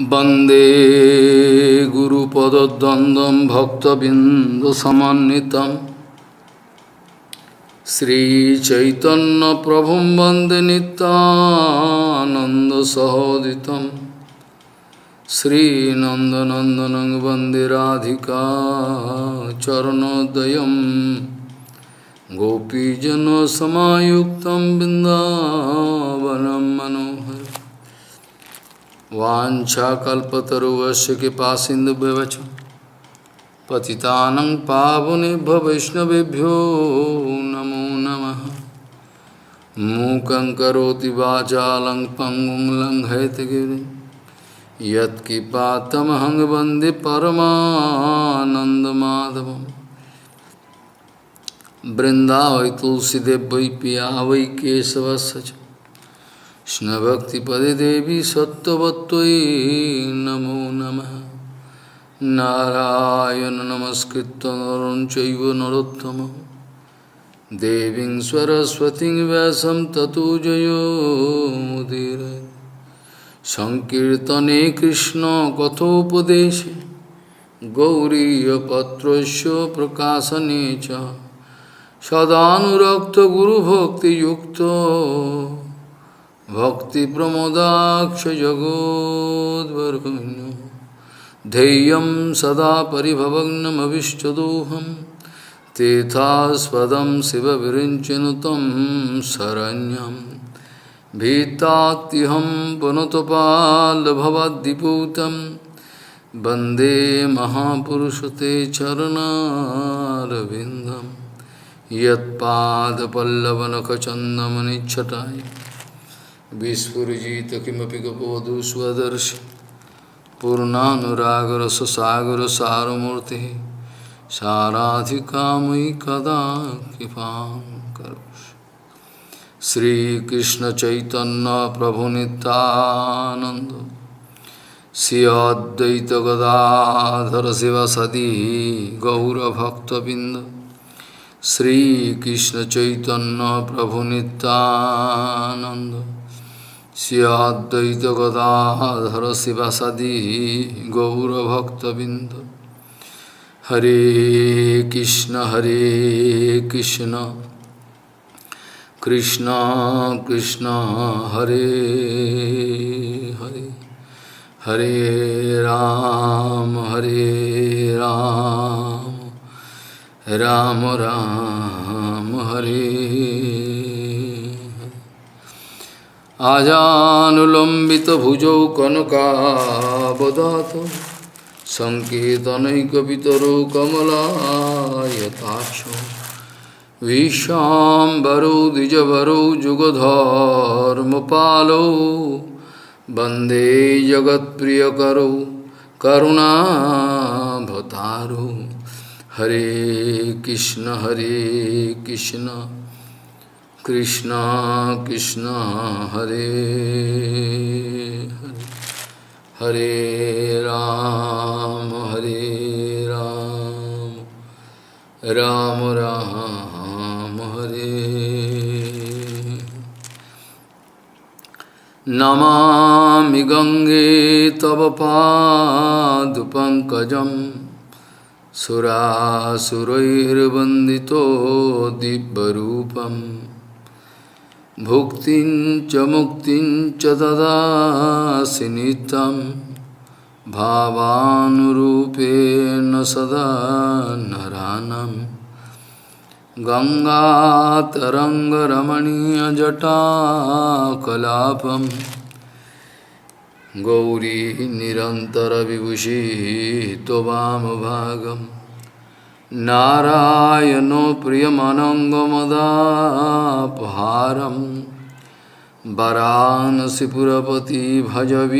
वंदे गुरुपदद्वन्द्वं भक्तबिन्दुसमन्वितं श्रीचैतन्यप्रभुं वन्दे नित्यानन्दसहोदितं श्रीनन्दनन्दनं वन्दे राधिका चरणोदयं गोपीजनसमायुक्तं बिन्दावनं मनोहरम् वाञ्छाकल्पतरुवस्य कृपासिन्धुभ्यश्च पतितानं पावनेभ्यो वैष्णवेभ्यो नमो नमः। मूकं करोति वाचालं पङ्गुं लङ्घयितगिरिं यत्कृपातमहं वन्दे परमानन्दमाधवं। वृन्दावै तुलसीदेव वै पिया वै केशवस्य च कृष्ण भक्ति पदे देवी सत्वत्वयी नमो नमः। नारायण नमस्कृत्य नरं चैव नरोत्तमं देवीं सरस्वतीं व्यासं ततो जयो मुदीरये। संकीर्तने कृष्ण कथोपदेशे गौरीयपत्रस्य प्रकाशने च सदानुरक्त गुरुभक्तियुक्तो भक्ति प्रमोदाक्ष जगोद्वरुण्यो धैर्यं सदा परिभवग्नमविष्टदोहं तीर्थास्पदं शिवविरिञ्चिनुतं शरण्यं भीतात्यहं पुनतपालभवद्दिपूतं वन्दे महापुरुषते चरणारविन्दं यत्पादपल्लवनखचन्दमनिच्छटाय विस्फुजित किमपि कपोधु स्वदर्शि पूर्णानुरागरससागर सारमूर्तिः साराधिकामयि कदा कृपां करोषि। श्रीकृष्ण चैतन्य प्रभु नित्यानंद श्री अद्वैत गदाधर शिवसदि गौरभक्तबिंद। श्रीकृष्ण चैतन्य प्रभु नित्यानंद श्री अद्वैत गदाधर शिवसदि गौरभक्तबिंद। हरे कृष्ण कृष्ण कृष्ण हरे हरे हरे राम राम राम हरे। आजानुलंबित भुजौ कनकावदातो संकेतनैकपितरो कमलायताक्षो विश्वाम्बरो द्विजवरो जुगधर्मपालो वन्दे जगत्प्रियकरो करुणाभतारो। हरे कृष्ण कृष्ण कृष्ण हरे हरे हरे राम राम राम हरे। नमामि गंगे तव पादपङ्कजं सुरासुरैर्वन्दितो दिव्यरूपं भुक्तिं च मुक्तिं च ददासि नित्यं भावानुरूपेण सदा नरानं। गंगातरङ्गरमणीयजटाकलापं गौरी निरन्तरविभूषिः त्ववामभागं। नारायणो प्रियमनङ्गमदापहारं वरानसीपुरपति भजवीशनाथं।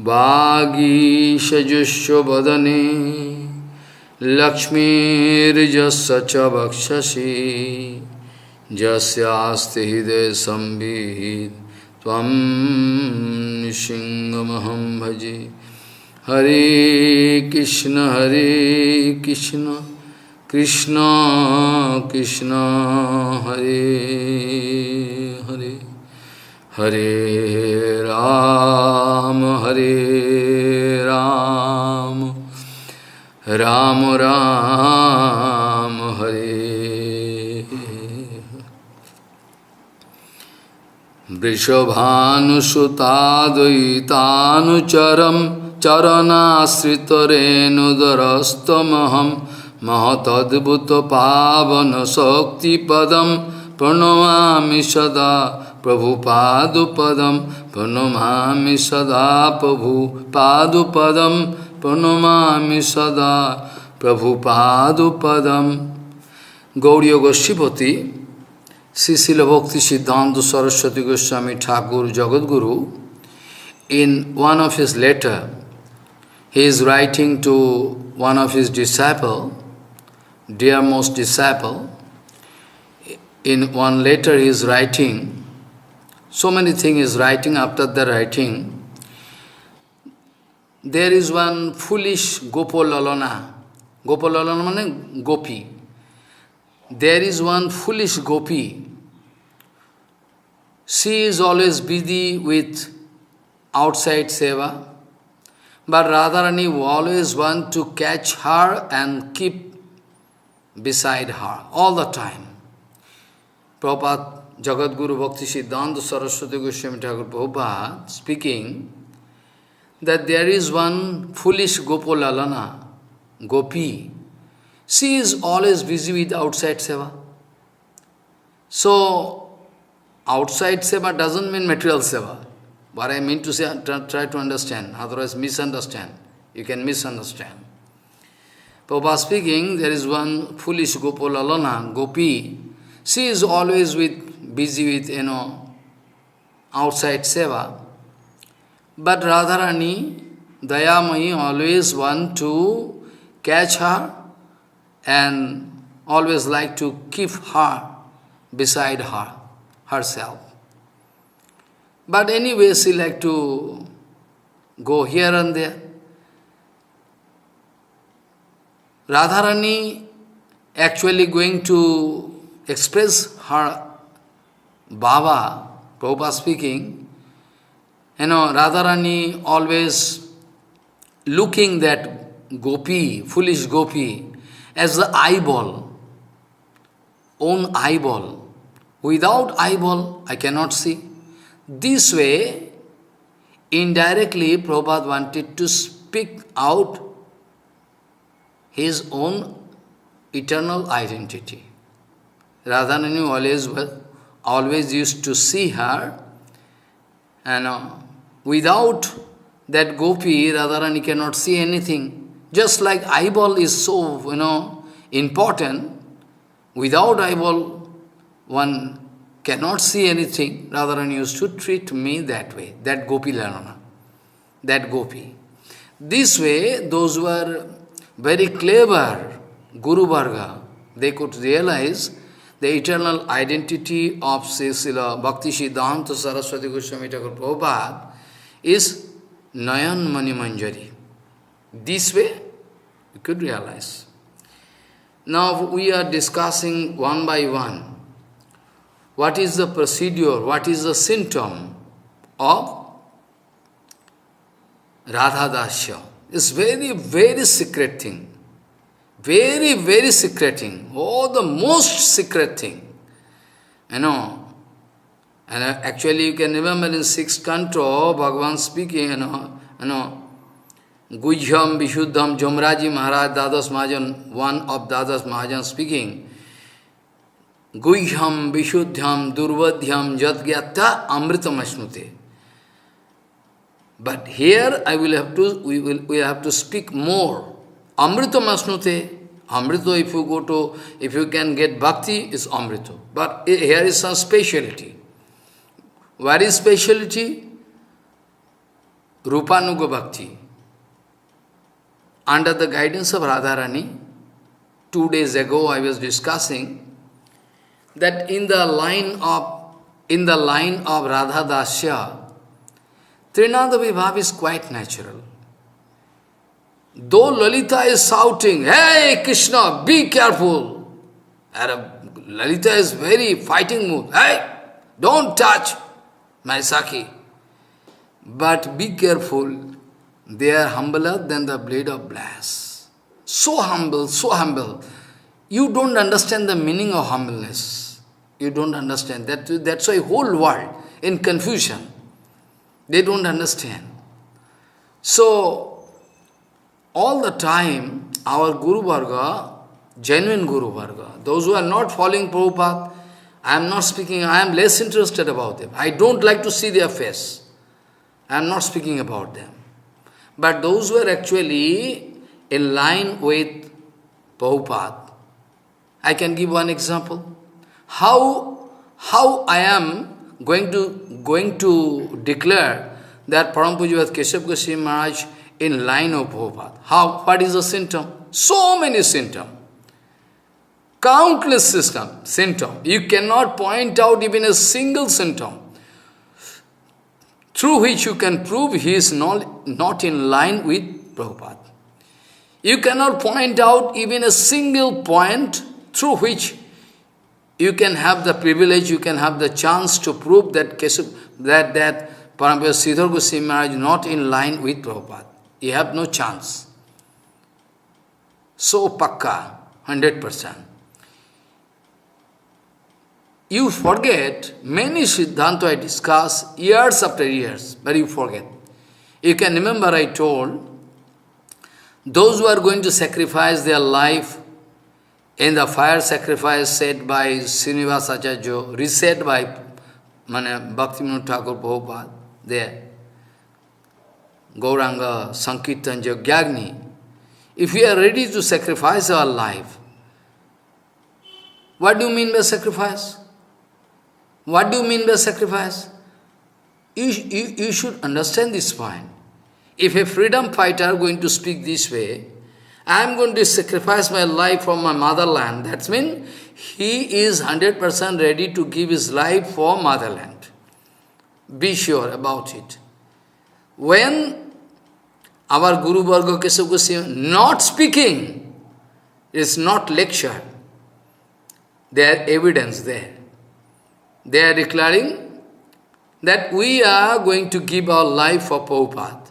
वागीशजुष्वदने लक्ष्मीर्यस्य च वक्षसि यस्यास्ति हृदये संवित् त्वं नृसिंहमहं भजे। हरे Krishna Krishna Krishna Hare Hare Hare Ram Rishabhanusutadvaitanucharam Charanasritarenudarasamaham Mahatadbhuta pavana sakti padam Pranamami sada Prabhupadupadam Pranamami sada Prabhupadupadam Pranamami sada Prabhupadupadam. Gauriya Goswami Srila Bhaktisiddhanta Saraswati Goswami Thakur Jagadguru, in one of his letter, he is writing to one of his disciple, dearmost disciple. In one letter he is writing, so many things he is writing. After the writing, there is one foolish Gopalalana. Gopalalana means gopi. There is one foolish gopi. She is always busy with outside seva, but Radharani always want to catch her and keep beside her all the time. Prabhupada, Jagadguru Bhaktisiddhanta Saraswati Goswami Thakur Prabhupada speaking that there is one foolish Gopalalana, gopi. She is always busy with outside seva. So, outside seva doesn't mean material seva. What I mean to say, try to understand, otherwise misunderstand. You can misunderstand. Prabhupada speaking, there is one foolish Gopalalana, gopi. She is always busy with, outside seva. But Radharani, Dayamayi always want to catch her and always like to keep her beside herself. But anyway, she like to go here and there. Radharani actually going to express her Baba, Prabhupada speaking, Radharani always looking that gopi, foolish gopi, as the eyeball, own eyeball. Without eyeball, I cannot see. This way, indirectly, Prabhupada wanted to speak out his own eternal identity. Radharani always used to see her, and without that gopi, Radharani cannot see anything. Just like eyeball is so, important, without eyeball, one cannot see anything. Radharani used to treat me that way, that gopi Larana, that gopi. This way, those who were very clever, Guru Varga, they could realize the eternal identity of Srila Bhaktisiddhanta Saraswati Goswami Thakur Prabhupada is Nayan Mani Manjari. This way, you could realize. Now we are discussing one by one what is the procedure, what is the symptom of Radha Dasya. It's very, very secret thing. Very, very secret thing. Oh, the most secret thing. And actually you can remember in 6th canto, Bhagavan speaking, Gujyam Vishuddham Jomraji Maharaj Dadas Mahajan, one of Dadas Mahajan speaking, Gujyam Vishuddham Durvadhyam Jadgyata Amritam Ashnute. But here we have to speak more. Amritam Ashnute. Amrito, if you can get bhakti, is Amrito. But here is some speciality. What is speciality? Rupanuga Bhakti. Under the guidance of Radharani, 2 days ago I was discussing that in the line of Radha Dasya, Trinada Vibhav is quite natural. Though Lalita is shouting, "Hey Krishna, be careful!" Lalita is very fighting mood. "Hey, don't touch my Sakhi." But be careful, they are humbler than the blade of brass. So humble, so humble. You don't understand the meaning of humbleness. You don't understand. That's why whole world in confusion. They don't understand. So, all the time, our Guru Varga, genuine Guru Varga, those who are not following Prabhupada, I am not speaking, I am less interested about them. I don't like to see their face. I am not speaking about them. But those who are actually in line with Prabhupada, I can give one example. How I am going to declare that Param Pujya Keshav Goswami Maharaj in line of Prabhupada. What is the symptom? So many symptoms. Countless symptoms. You cannot point out even a single symptom through which you can prove he is not in line with Prabhupada. You cannot point out even a single point through which you can have the privilege, you can have the chance to prove that Parampuja Siddhar Goswami Maharaj is not in line with Prabhupada. You have no chance. So pakka, 100%. You forget, many Siddhanta I discuss years after years, but you forget. You can remember I told, those who are going to sacrifice their life in the fire sacrifice said by Srinivas Acharya, reset by Bhaktivinod Thakur Prabhupada, there, Gauranga, Sankirtan, Yagyagni. If we are ready to sacrifice our life, what do you mean by sacrifice? What do you mean by sacrifice? You should understand this point. If a freedom fighter going to speak this way, I am going to sacrifice my life for my motherland, that means he is 100% ready to give his life for motherland. Be sure about it. When our Guru Varga Keshav Goswami not speaking, is not lecture, there are evidence there. They are declaring that we are going to give our life for Prabhupada.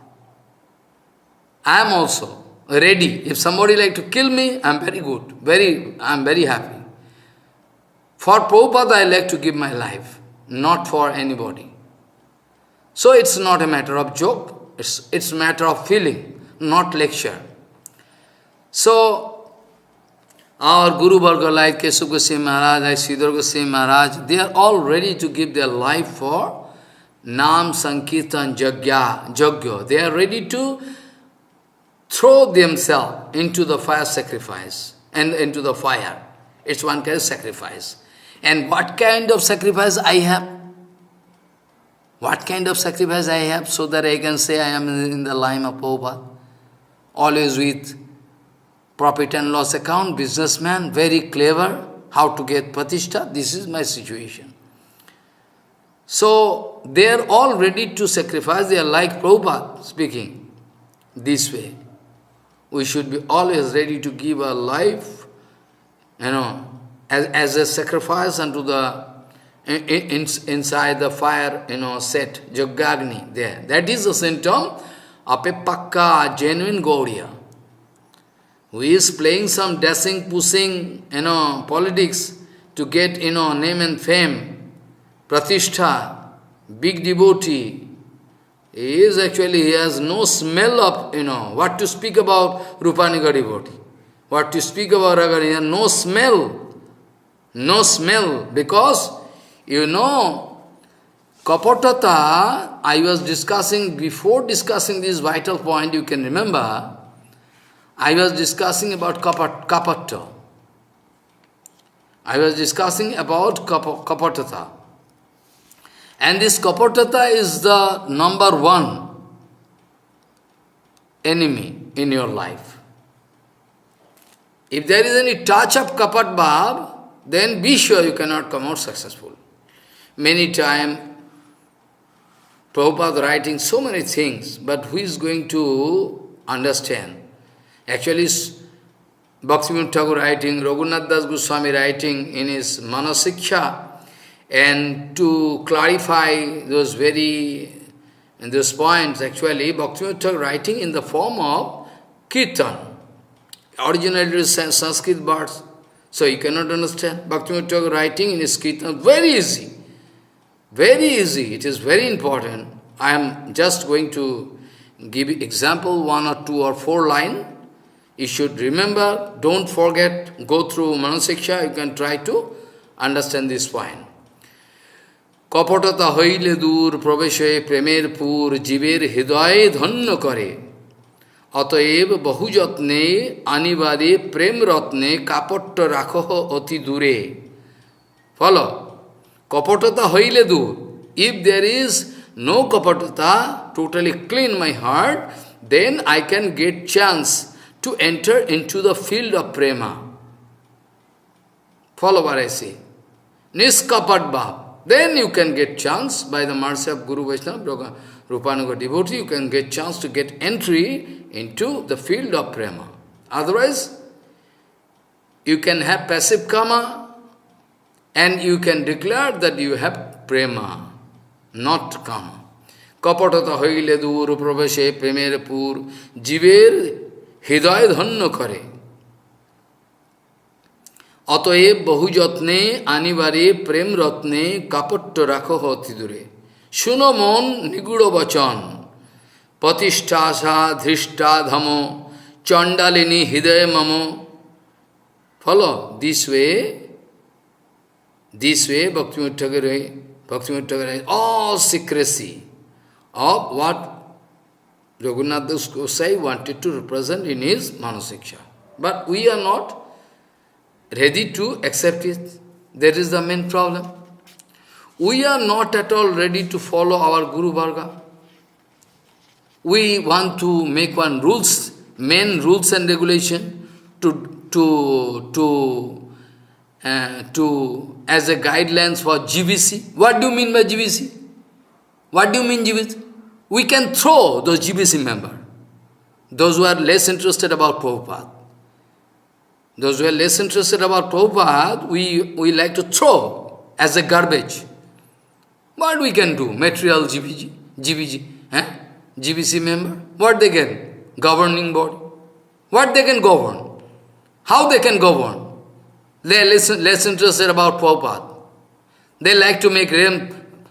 I am also ready. If somebody like to kill me, I am very good. I am very happy. For Prabhupada, I like to give my life, not for anybody. So it's not a matter of joke, it's a matter of feeling, not lecture. So, our Guru Varga like Keshav Goswami Maharaj, like Siddhar Goswami Maharaj, they are all ready to give their life for Nam Sankirtan Jagya. They are ready to throw themselves into the fire sacrifice and into the fire. It's one kind of sacrifice. And what kind of sacrifice I have? What kind of sacrifice I have so that I can say I am in the line of Prabhupada? Always with profit and loss account, businessman, very clever, how to get pratishtha, this is my situation. So, they are all ready to sacrifice, they are like Prabhupada speaking this way. We should be always ready to give our life, as a sacrifice unto the, inside the fire, set, Jaggagni, there. That is the symptom of a pakka, genuine Gauriya. Who is playing some dashing, pushing, politics to get, name and fame, pratishtha, big devotee. He has no smell of, what to speak about Rupanika devotee. What to speak about Ragari, he has no smell. No smell, because, kapatata, I was discussing, before discussing this vital point, you can remember, I was discussing about kapata. I was discussing about kapatata. And this kapatata is the number one enemy in your life. If there is any touch of kapat bhav, then be sure you cannot come out successful. Many times, Prabhupada writing so many things, but who is going to understand? Actually, Bhaktivinod Thakur writing, Raghunath Das Goswami writing in his Manasiksha, and to clarify those points, actually, Bhaktivinod Thakur writing in the form of Kirtan. Originally it is Sanskrit words, so you cannot understand. Bhaktivinod Thakur writing in his Kirtan, very easy. Very easy, it is very important. I am just going to give example, 1 or 2 or 4 line. You should remember, don't forget, go through Manasiksha, you can try to understand this point. Kapatata hoile dur praveshe premer pur jiver hridaye dhanna kare. Ataev bahu jatne anivare prem ratne kapatta rakho ati dure. Follow? Kapatata hoile dur. If there is no kapatata, totally clean my heart, then I can get chance to enter into the field of prema. Follow what I say. Niskapat bhav. Then you can get chance, by the mercy of Guru Vaishnava, Rupanuga devotee, you can get chance to get entry into the field of prema. Otherwise, you can have passive karma, and you can declare that you have prema, not karma. Kapatata hoile dur praveshe premere pur jiver hidaya dhanna kare. Ataev bahu jatne anivare prem ratne kapatta rakho hoti dure. Shuno mon nigudo vachan patishtasha dhrishta dhamo chandalini hidaya mamo. Follow? This way, Bhaktivinod Thakur has all secrecy of what Raghunath Das Gosai wanted to represent in his Manasiksha. But we are not ready to accept it. That is the main problem. We are not at all ready to follow our Guru Varga. We want to make one rules, main rules and regulation as a guidelines for GBC. What do you mean by GBC? What do you mean GBC? We can throw those GBC members, those who are less interested about Prabhupada. Those who are less interested about Prabhupada, we like to throw as a garbage. What we can do? Material GBC member? What they can? Governing body? What they can govern? How they can govern? They are less interested about Prabhupada. They like to make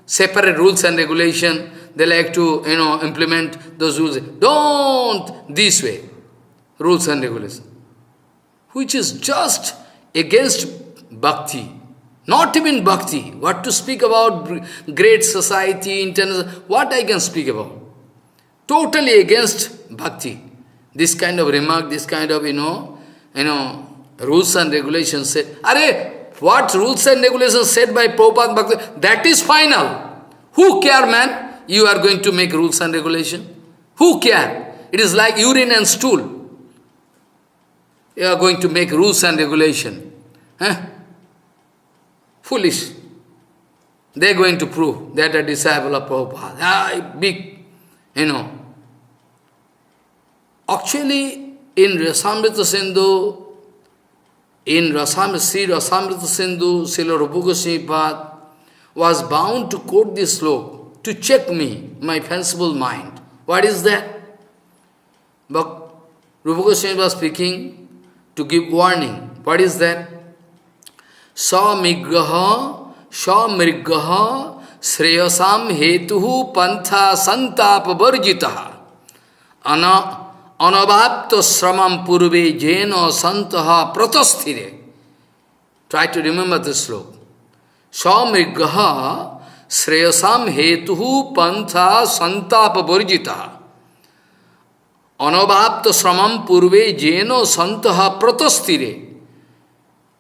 separate rules and regulation. They like to, implement those rules. Don't this way. Rules and regulations. Which is just against bhakti. Not even bhakti. What to speak about great society, international, what I can speak about? Totally against bhakti. This kind of remark, this kind of, rules and regulations said. What rules and regulations said by Prabhupada Bhakti, that is final. Who care, man? You are going to make rules and regulation? Who care? It is like urine and stool. You are going to make rules and regulation. Foolish. They are going to prove that a disciple of Prabhupada. Big, Actually, in Rasamrita Sindhu, Sri Rasamrita Sindhu, Srila Rupa Goswami was bound to quote this sloka to check me, my fanciful mind. What is that? But Rupa Goswami was speaking to give warning. What is that? Sa-migraha, sa-mrigaha, shreyasam hetuhu pantha santapa varjitaha. Anabhapta sramam purve jena santaha pratasthire. Try to remember this sloka. Sa-mrigaha, shreyasam hetuhu pantha santapa varjitaha. Anabhapta sramam purve jeno santaha pratasthire.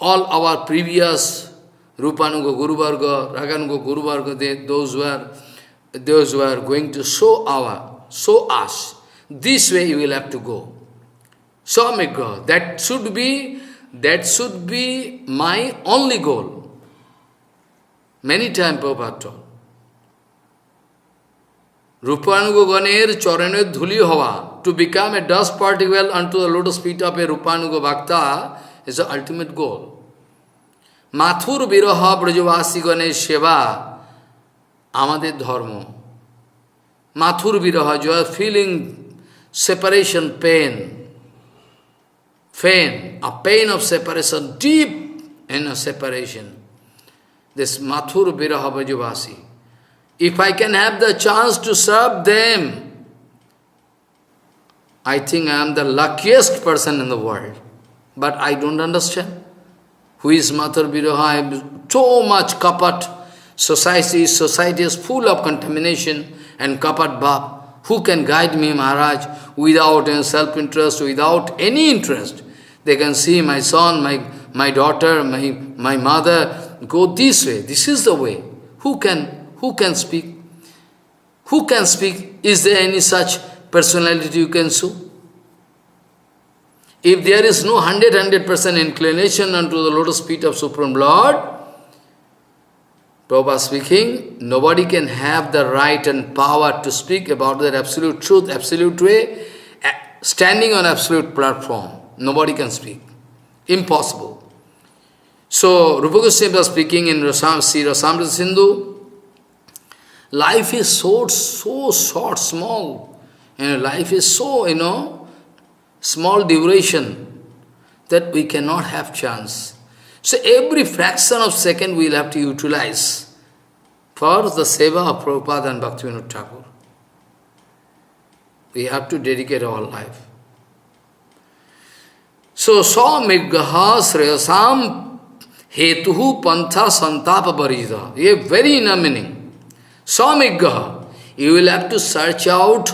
All our previous Rupanuga Guru Varga, Raganuga Guru Varga, those who are going to show us. This way you will have to go. Swamigra, that should be my only goal. Many times Prabhupada told. Rupanuga Ganer Choranet Dhuli Hava, to become a dust particle unto the lotus feet of a Rupanuga Bhakta is the ultimate goal. Mathur Viraha Brajavasi Ganesh Sheva, Amade Dharma. Mathur Viraha, you are feeling separation pain. A pain of separation, deep in a separation. This Mathur Viraha Brajavasi. If I can have the chance to serve them, I think I am the luckiest person in the world. But I don't understand. Who is Matar Viroha? So much kapat. Society is full of contamination and kapat bhav. Who can guide me, Maharaj, without any self-interest, without any interest? They can see my son, my daughter, my mother, go this way. This is the way. Who can speak? Who can speak? Is there any such personality you can show? If there is no 100% inclination unto the lotus feet of Supreme Lord, Prabhupada speaking, nobody can have the right and power to speak about that absolute truth, absolute way, standing on absolute platform. Nobody can speak. Impossible. So, Rupa Goswami was speaking in Rasamrita Sindhu, life is so short, small. Life is so, small duration that we cannot have chance. So every fraction of second we will have to utilize for the seva of Prabhupada and Bhaktivinod Thakur. We have to dedicate our life. So, Samiggaha Sreyasam Hetuhu Pantha Santapa Barijita. A very inner meaning. Samiggaha. You will have to search out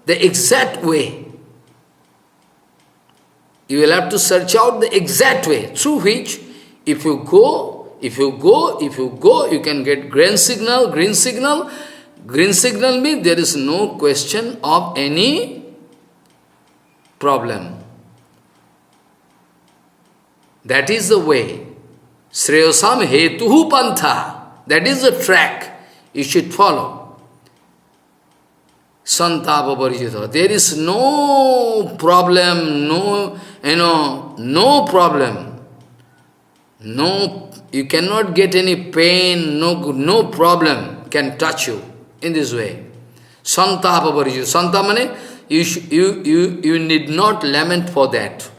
the exact way. You will have to search out the exact way through which if you go, you can get green signal. Green signal means there is no question of any problem. That is the way. Sreyasam hetuhu pantha. That is the track you should follow. Santapa parijita. There is no problem, no problem. No, you cannot get any pain, no problem can touch you in this way. Santapa parijita. Santa means you need not lament for that.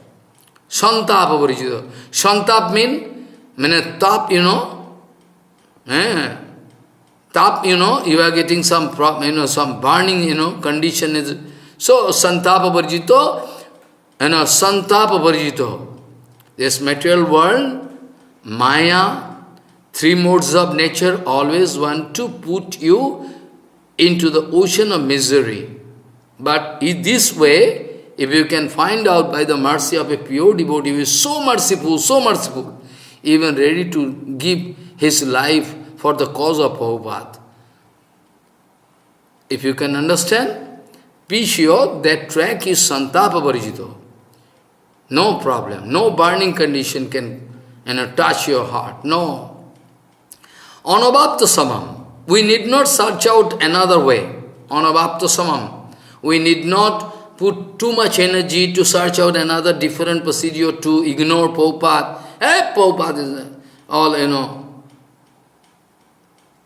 Santapa parijita. Santap means tap, Tap, you are getting some some burning, condition is. So, santapa parjito, santapa parjito. This material world, Maya, three modes of nature always want to put you into the ocean of misery. But in this way, if you can find out by the mercy of a pure devotee who is so merciful, even ready to give his life for the cause of Prabhupada. If you can understand, be sure that track is Santapa Parijito. No problem, no burning condition can touch your heart, no. Anabhapta samam, we need not search out another way. Anabhapta samam, we need not put too much energy to search out another different procedure to ignore Prabhupada. Hey, Prabhupada is all,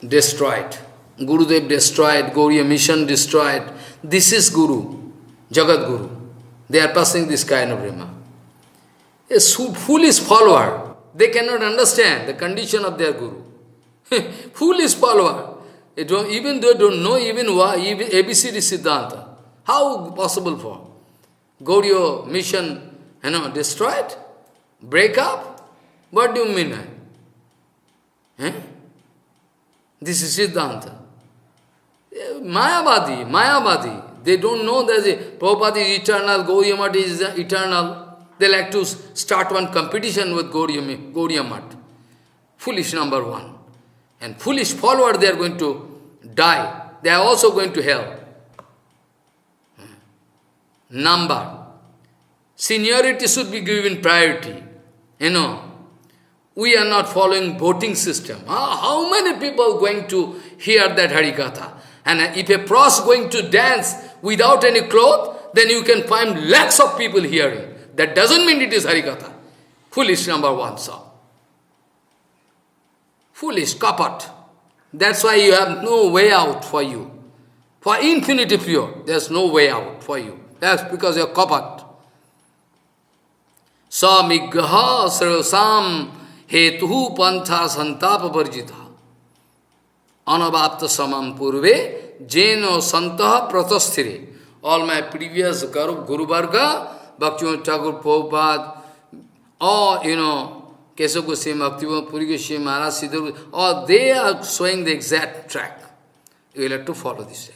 destroyed. Gurudev destroyed, Gauriya mission destroyed. This is Guru, Jagat Guru. They are passing this kind of remark. A foolish follower, they cannot understand the condition of their Guru. Foolish follower, even though they don't know even ABCD Siddhanta. How possible for? Gauriya mission, destroyed? Break up? What do you mean? This is Siddhanta. Mayavadi. They don't know that Prabhupada is eternal, Gauriya Math is eternal. They like to start one competition with Gauriya Math. Foolish number one. And foolish follower, they are going to die. They are also going to hell. Number. Seniority should be given priority. We are not following voting system. How many people going to hear that Harikatha? And if a pros going to dance without any cloth, then you can find lakhs of people hearing. That doesn't mean it is Harikatha. Foolish number one, sir. Foolish, kapat. That's why you have no way out for you. For infinity pure, there's no way out for you. That's because you're kapat. Samiggaha sarasam hetuhu pantha santapa varjita. anabhapta samam purve, jeno santaha pratasthire. All my previous Guru Varga, Bhaktivinod Thakur Prabhupada, or, Keshav Goswami, Bhaktivinod Puri Goswami, Maharaj, Siddhar, or they are showing the exact track. You will have to follow this way.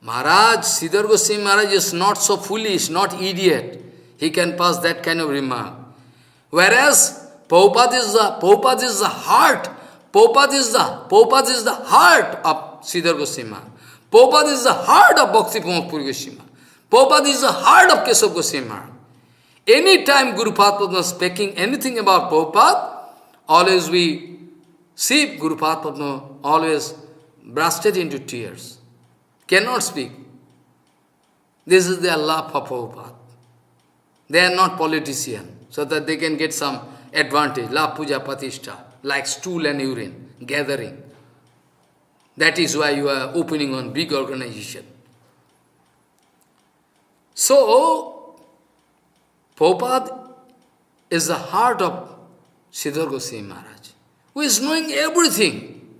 Maharaj, Siddhar Goswami Maharaj is not so foolish, not idiot. He can pass that kind of remark. Whereas, Prabhupada is the heart. Prabhupada is the heart of Siddhar Goswami Maharaj. Prabhupada is the heart of Bhaktivinod Puri Goswami Maharaj. Prabhupada is the heart of Keshav Goswami Maharaj. Any time Guru Padma was speaking anything about Prabhupada, always we see Guru Padma always bursted into tears. Cannot speak. This is their love for Prabhupada. They are not politicians, so that they can get some advantage. La puja patishta, like stool and urine, gathering. That is why you are opening on big organization. So, Prabhupada is the heart of Siddhar Goswami Maharaj, who is knowing everything,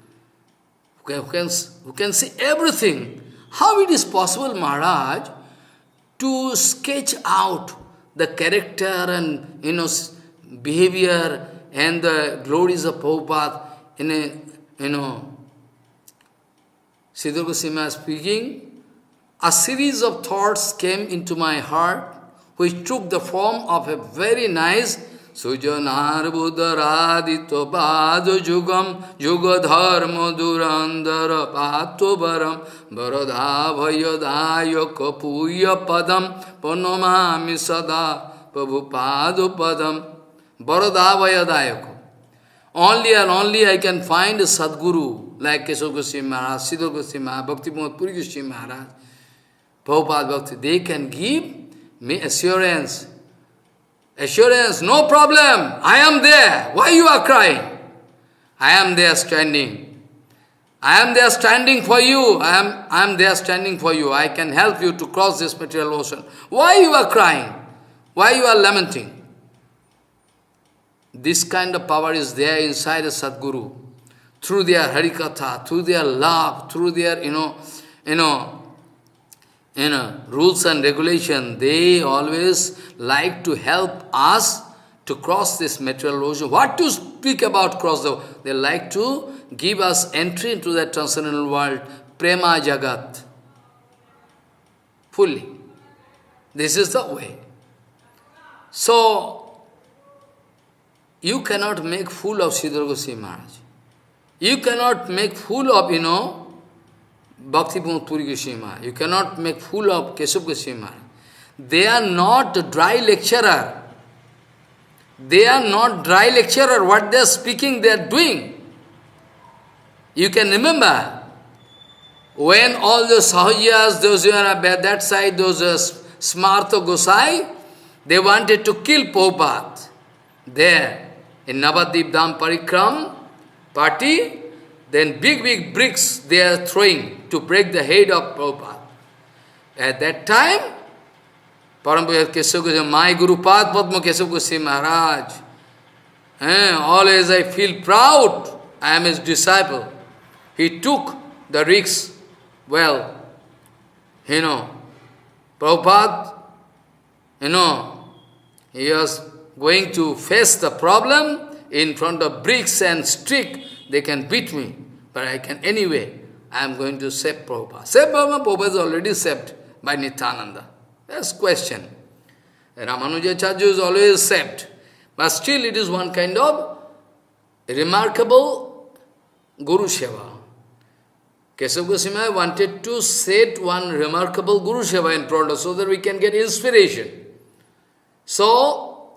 who can see everything. How it is possible, Maharaj, to sketch out the character and behavior and the glories of Prabhupada in a Siddhar Goswami Maharaj speaking, a series of thoughts came into my heart which took the form of a very nice Sujanar Buddharadito Bado Jugam Jugadharma Durandara Patobaram Baradha Vayadaya Kapuya Padam Panomami Sada Prabhupado Padam Baradha Vayadayako. Only and only I can find a Sadguru like Keshav Goswami Maharaj, Siddhar Goswami Maharaj, Bhaktivinod Puri Goswami Maharaj, Prabhupada Bhakti. They can give me assurance. Assurance, no problem. I am there. Why you are crying? I am there standing. I am there standing for you. I am there standing for you. I can help you to cross this material ocean. Why you are crying? Why you are lamenting? This kind of power is there inside a Sadguru. Through their Harikatha, through their love, through their, rules and regulation, they always like to help us to cross this material ocean. What to speak about cross the... They like to give us entry into that transcendental world, Prema Jagat, fully. This is the way. So, you cannot make fool of Siddhar Goswami Maharaj. You cannot make fool of, Bhaktivinod Puri Goswami Maharaj. You cannot make fool of Keshav Goswami Maharaj. They are not dry lecturer. They are not dry lecturer. What they are speaking, they are doing. You can remember, when all the Sahajas, those who are at that side, those Smartha Gosai, they wanted to kill Prabhupada. There, in Navadip Dham Parikram party, then big bricks they are throwing to break the head of Prabhupada. At that time, Parampura Keshav Goswami, my Guru Pad Padma Keshav Goswami Maharaj, always I feel proud, I am his disciple. He took the risks. Well, Prabhupada, he was going to face the problem in front of bricks and stick. They can beat me, but I can anyway. I am going to save Prabhupada. Save Prabhupada, Prabhupada is already saved by Nityananda. That's question. Ramanujacharya is always saved. But still it is one kind of remarkable Guru Seva. Keshav Goswami wanted to set one remarkable Guru Seva in front of us so that we can get inspiration. So,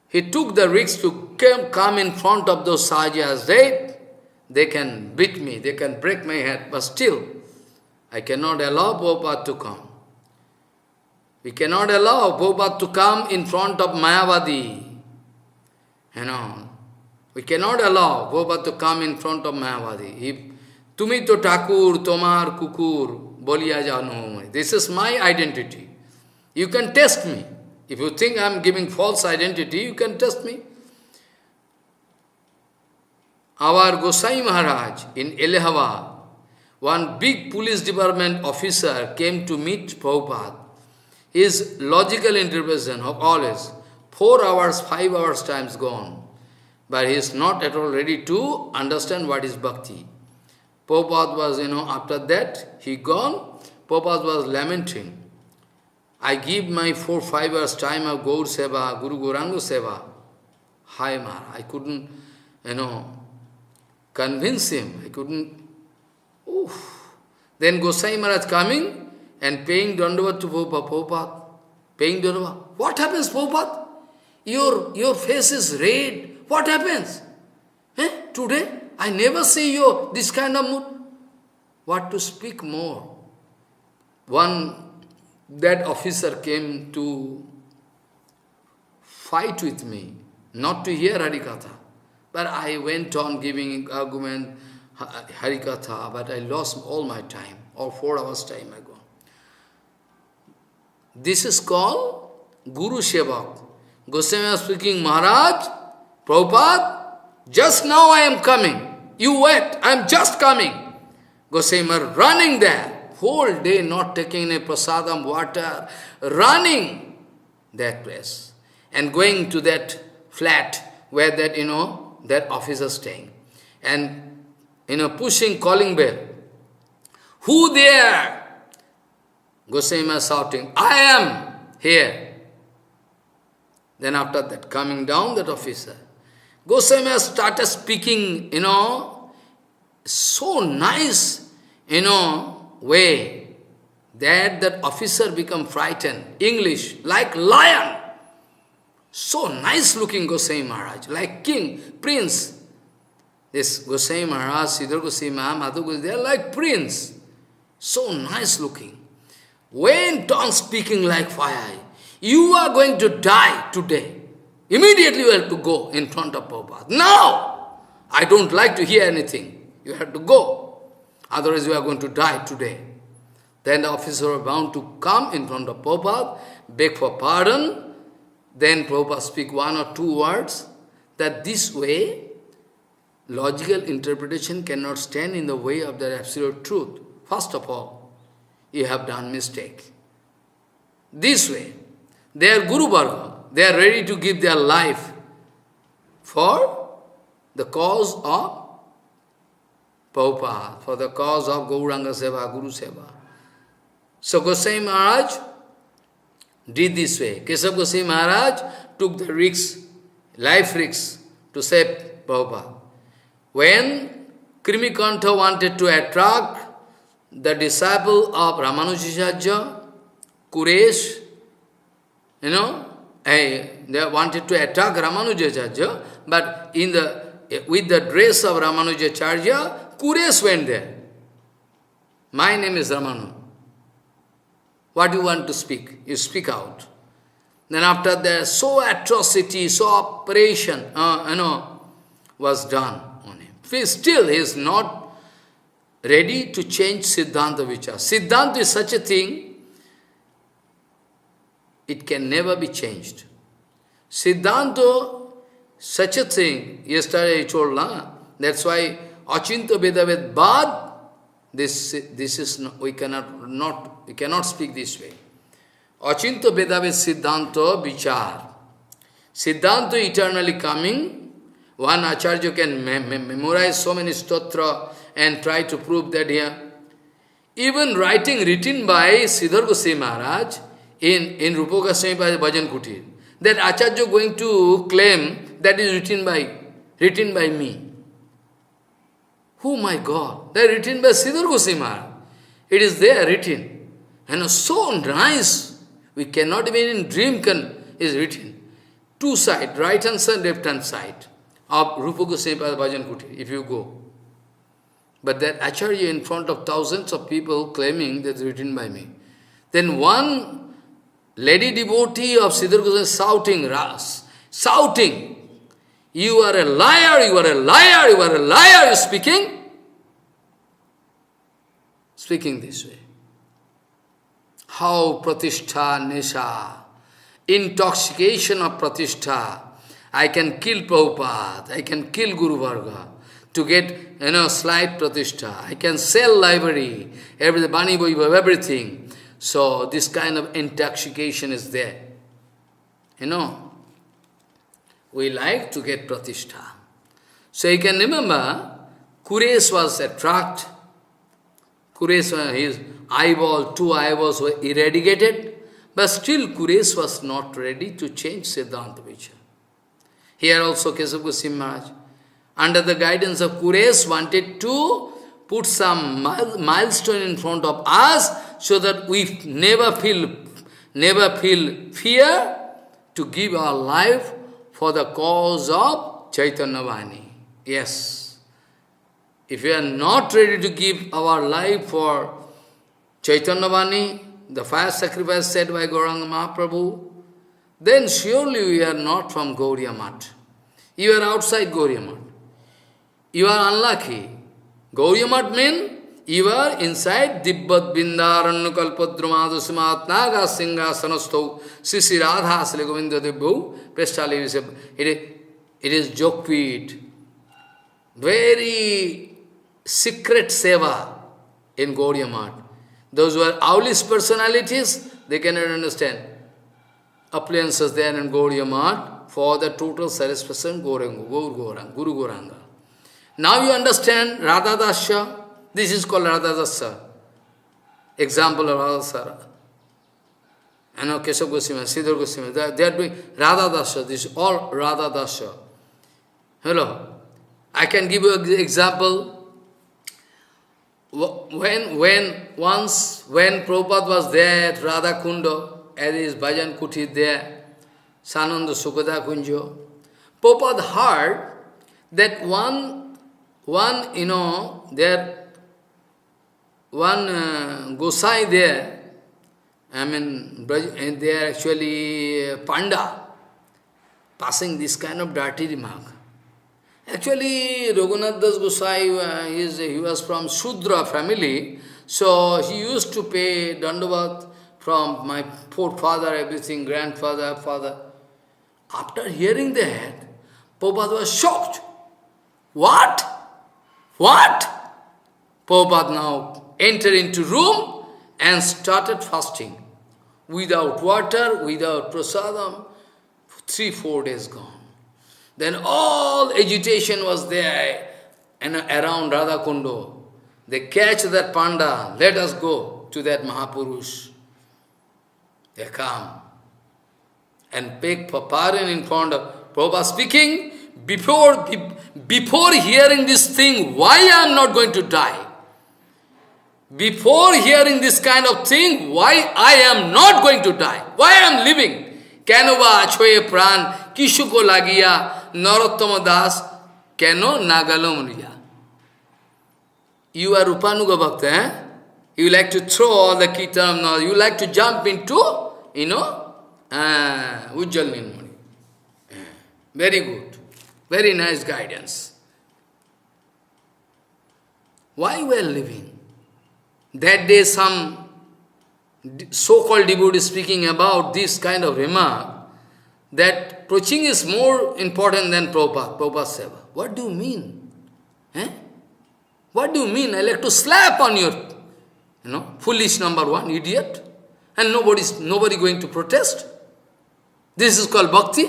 he took the risk to come in front of those Sahajas. They can beat me, they can break my head, but still, I cannot allow Prabhupada to come. We cannot allow Prabhupada to come in front of Mayavadi. We cannot allow Prabhupada to come in front of Mayavadi. Tumi to Thakur, Tomar Kukur, Boliya Jano. This is my identity. You can test me. If you think I am giving false identity, you can test me. our Gosai Maharaj in Allahabad, one big police department officer came to meet Prabhupada. His logical interpretation of always 4 hours, 5 hours times gone. But he is not at all ready to understand what is bhakti. Prabhupada was, after that, he gone, Prabhupada was lamenting. I give my 4-5 hours time of Gaur Seva, Guru Gauranga Seva. Hi Maharaj, I couldn't, convince him. I couldn't. Oof. Then Gosai Maharaj coming and paying dandavat to Prabhupada. Prabhupada, paying dandavat. What happens, Prabhupada? Your face is red. What happens? Today, I never see you this kind of mood. What to speak more? That officer came to fight with me, not to hear ХариКатха. But I went on giving argument, ХариКатха, but I lost all my time, or 4 hours time ago. This is called Guru Sevak. Goswami was speaking, Maharaj, Prabhupada, just now I am coming. You wait, I am just coming. Goswami running there, whole day not taking a prasadam water, running that place and going to that flat where that, that officer staying. And, pushing, calling bell. Who there? Goswami shouting, I am here. Then after that, coming down that officer, Goswami started speaking, so nice, way, that officer become frightened. English, like lion. So nice looking Goswami Maharaj, like king, prince. This Goswami Maharaj, Siddhar Goswami Maharaj, Madhu Goswami, they are like prince. So nice looking. Went on speaking like fire. You are going to die today. Immediately you have to go in front of Prabhupada. Now! I don't like to hear anything. You have to go. Otherwise you are going to die today. Then the officer was bound to come in front of Prabhupada, beg for pardon. Then Prabhupada speak 1 or 2 words, that this way, logical interpretation cannot stand in the way of the absolute truth. First of all, you have done mistake. This way, they are Guru Varga. They are ready to give their life for the cause of Prabhupada, for the cause of Gauranga Seva, Guru Seva. So Goswami Maharaj did this way. Keshav Goswami Maharaj took the risk, life risk, to save Prabhupada. When Krimikantha wanted to attract the disciple of Ramanujacharya, Kuresh, they wanted to attack Ramanujacharya, but with the dress of Ramanujacharya, Kuresh went there. My name is Ramanu. What do you want to speak? You speak out. Then after that, so atrocity, so operation, was done on him. Still, he is not ready to change Siddhanta Vichar. Siddhanta is such a thing, it can never be changed. Siddhanta, such a thing, yesterday I told, that's why Achinta Vedaved Bad, this is not, we cannot speak this way. Achinta Vedaved Siddhanta Vichar. Siddhanta eternally coming. One Acharya can memorize so many stotra and try to prove that here. Even written by Siddhar Goswami Maharaj in Rupa Goswami Bhajan Kutir, that Acharya going to claim that is written by me. Oh my God, they are written by Siddhar Goswami Maharaj. It is there written. And so nice, we cannot even in dream is written. 2 sides, right hand side, left hand side of Rupa Goswami Bhajan Kutir, if you go. But that Acharya in front of thousands of people claiming that it's written by me. Then one lady devotee of Siddhar Goswami shouting, you are a liar, you are a liar, you are a liar, you speaking this way. How pratishtha, nesha, intoxication of pratishtha, I can kill Prabhupada, I can kill Guru Varga. to get, slight pratishtha. I can sell library, everything, Bani Vaibhav, everything. So this kind of intoxication is there. We like to get pratishtha. So you can remember, Kuresh was attracted. Kuresh, his eyeball, 2 eyeballs were eradicated, but still Kuresh was not ready to change Siddhanta Vichar. Here also Kesava Goswami Maharaj, under the guidance of Kuresh, wanted to put some milestone in front of us so that we never feel fear to give our life for the cause of Chaitanya Vani. Yes. If we are not ready to give our life for Chaitanya Vani, the fire sacrifice said by Gauranga Mahaprabhu, then surely we are not from Gauriya Math. You are outside Gauriya Math. You are unlucky. Gauriya Math means you are inside Dibbat Bindarannu Kalpadrumadusmat Naga Singha Sanastau Sisi Radha Dasya Govinda Debhu Prestali. It is Jokpit. Very secret seva in Gauriya Math. Those who are owlish personalities, they cannot understand. Appliances there in Gauriya Math for the total satisfaction Guru Gauranga. Now you understand Radha Dasya. This is called Radha Dasya. Example of Radha Dasya. Kesava Goswami, Siddhar Goswami, they are doing Radha Dasya. This is all Radha Dasya. Hello. I can give you an example. When Prabhupada was there at Radha Kunda, at his Bhajan Kuti there, Sananda Sukada Kunjo, Prabhupada heard that one Gosai there, they are actually Panda, passing this kind of dirty remark. Actually, Raghunath Das Gosai, he was from Shudra family, so he used to pay Dandavat from my forefather, everything, grandfather, father. After hearing that, Prabhupada was shocked. What? Prabhupada now entered into room and started fasting. Without water, without prasadam, 3-4 days gone. Then all agitation was there and around Radha Kundo. They catch that panda, let us go to that Mahapurush. They come and beg for pardon in front of Prabhupada speaking, before hearing this thing, why I am not going to die? Before hearing this kind of thing, why I am not going to die? Why I am living? Kanova achoye pran, kishuko lagiya, Narottama Das, Keno Nagalomriya. You are Rupanuga Bhakta, eh? You like to throw all the kirtan, you like to jump into, Ujjal Nirmani. Very good. Very nice guidance. Why we are living? That day some so-called devotee speaking about this kind of remark, that preaching is more important than Prabhupada's seva. What do you mean? What do you mean? I like to slap on your, foolish number one, idiot. And nobody going to protest. This is called bhakti.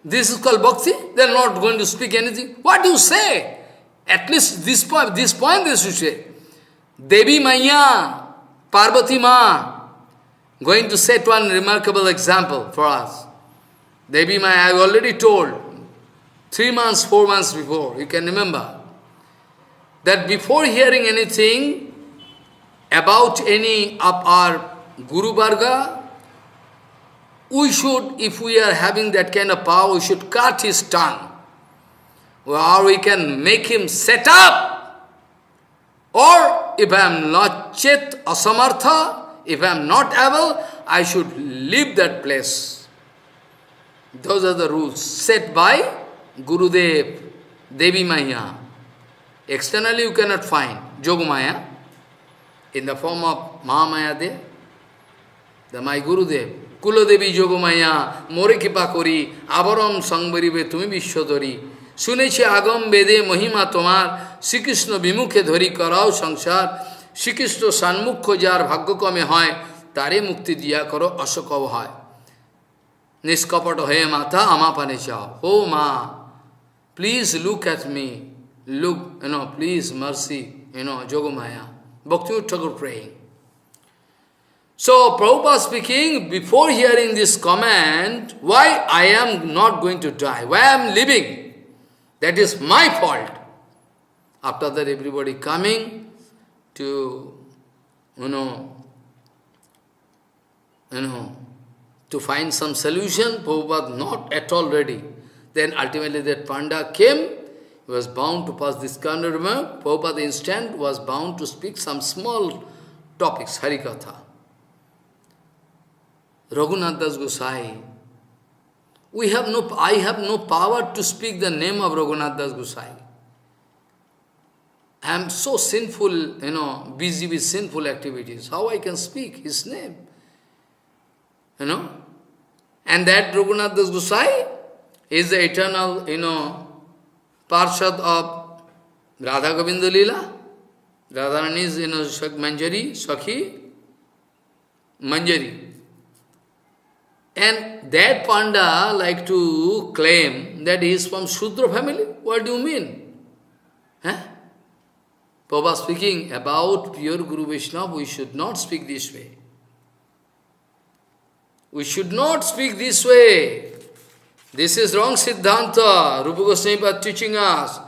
This is called bhakti. They are not going to speak anything. What do you say? At least this point they should say. Devi Maya, Parvati Ma. Going to set one remarkable example for us. Devi Maya, I have already told 3 months, 4 months before, you can remember, that before hearing anything about any of our Guru Varga, we should, if we are having that kind of power, we should cut his tongue. Or we can make him set up. Or if I am not Chet Asamartha, if I am not able, I should leave that place. Those are the rules set by Gurudev, Devi Maya. Externally you cannot find Yogamaya in the form of Mahamaya there. My Gurudev, কুলদেবী Yogamaya মোরে কৃপা করি আবরম সংবরিবে তুমি বিশ্বধরি শুনেছি আগম বেদে মহিমা তোমার শ্রীকৃষ্ণ বিমুখে ধরি করাও সংসার শ্রীকৃষ্ণ সন্মুখ যার ভাগ্যক্রমে হয় তারে মুক্তি দিয়া করো অশোকব হয় নিষ্কপট হয়ে মাতা আমা পানে চাও ও মা please look at me look, please, mercy, Yogamaya. Bhaktivinod Thakur praying. So, Prabhupada speaking, before hearing this comment, why I am not going to die, why I am living, that is my fault. After that, everybody coming to, to find some solution, Prabhupada not at all ready. Then ultimately that Panda came, he was bound to pass this kind of remark. Prabhupada instant was bound to speak some small topics, ХариКатха. Raghunath Das Gosai. I have no power to speak the name of Raghunath Das Gosai. I am so sinful, busy with sinful activities. How I can speak his name? And that Raghunath Das Gosai is the eternal, Parshad of Radha Govinda Leela, Radharani's Manjari, Sakhi, Manjari. And that Panda like to claim that he is from Shudra family. What do you mean? Prabhupada speaking about pure Guru Vaishnava, we should not speak this way. We should not speak this way. This is wrong Siddhanta. Rupa Goswami teaching us.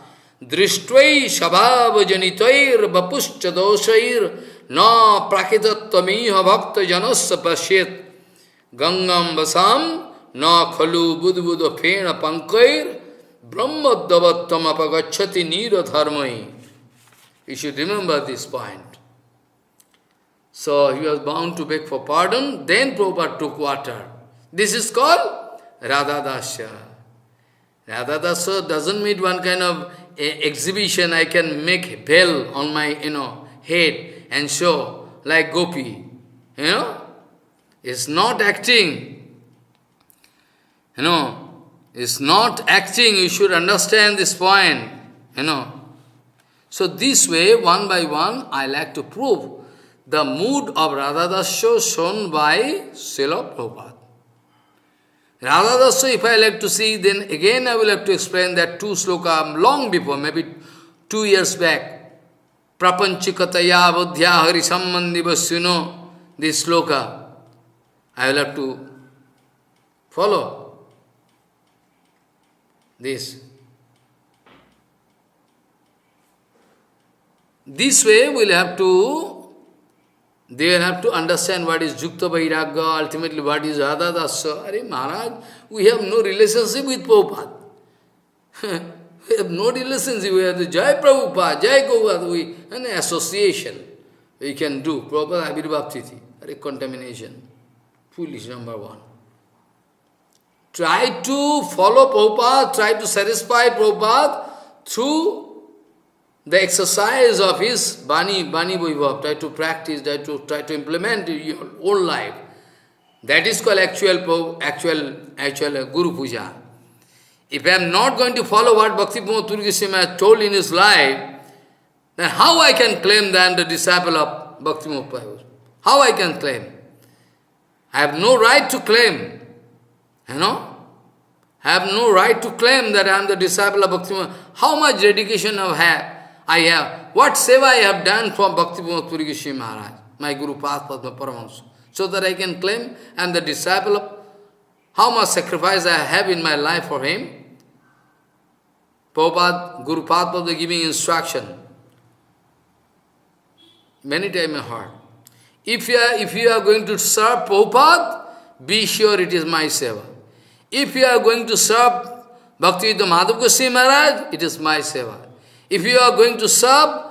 Drishtwai shabhava janitair vapuscha doshair na prakitattamiha bhakta janasya pasyet gangam vasam na khalu budbudo phena pankair brahmadavattama apagacchati niradharmai. You should remember this point. So he was bound to beg for pardon. Then Prabhupada took water. This is called Radha Dasya. Radha Dasya doesn't mean one kind of exhibition. I can make bell on my, head and show like Gopi. It's not acting. It's not acting. You should understand this point. So this way, one by one, I like to prove the mood of Radha Dasya shown by Srila Prabhupada. Radha Dasya, if I like to see, then again I will have to explain that two sloka long before, maybe 2 years back. Prapanchikataya buddhya hari sambandhi vasyuno, this sloka. I will have to follow this. This way we'll have to, they will have to understand what is Jukta Vairagya, ultimately what is Radha Dasya. Arey Maharaj, we have no relationship with Prabhupada. We have no relationship. We have the Jai Prabhupada, Jai Prabhupada, an association we can do. Prabhupada Abhirbhav Tithi. Arey contamination. Foolish, number one. Try to follow Prabhupada, try to satisfy Prabhupada through the exercise of his Bani Vaibhav. Try to practice, try to implement in your own life. That is called actual Guru Puja. If I am not going to follow what Bhaktivinod has told in his life, then how I can claim that I am the disciple of Bhaktivinod Prabhupada? How I can claim? I have no right to claim. I have no right to claim that I am the disciple of Bhaktivinod. How much dedication I have? What seva I have done for Bhaktivinod Goswami Maharaj, my Guru Padma Paramahansa, so that I can claim I am the disciple of, how much sacrifice I have in my life for him. Prabhupada, Guru Padma giving instruction. Many times I heard. If you are going to serve Prabhupada, be sure it is my seva. If you are going to serve Bhaktivedanta Madhav Goswami Maharaj, it is my seva. If you are going to serve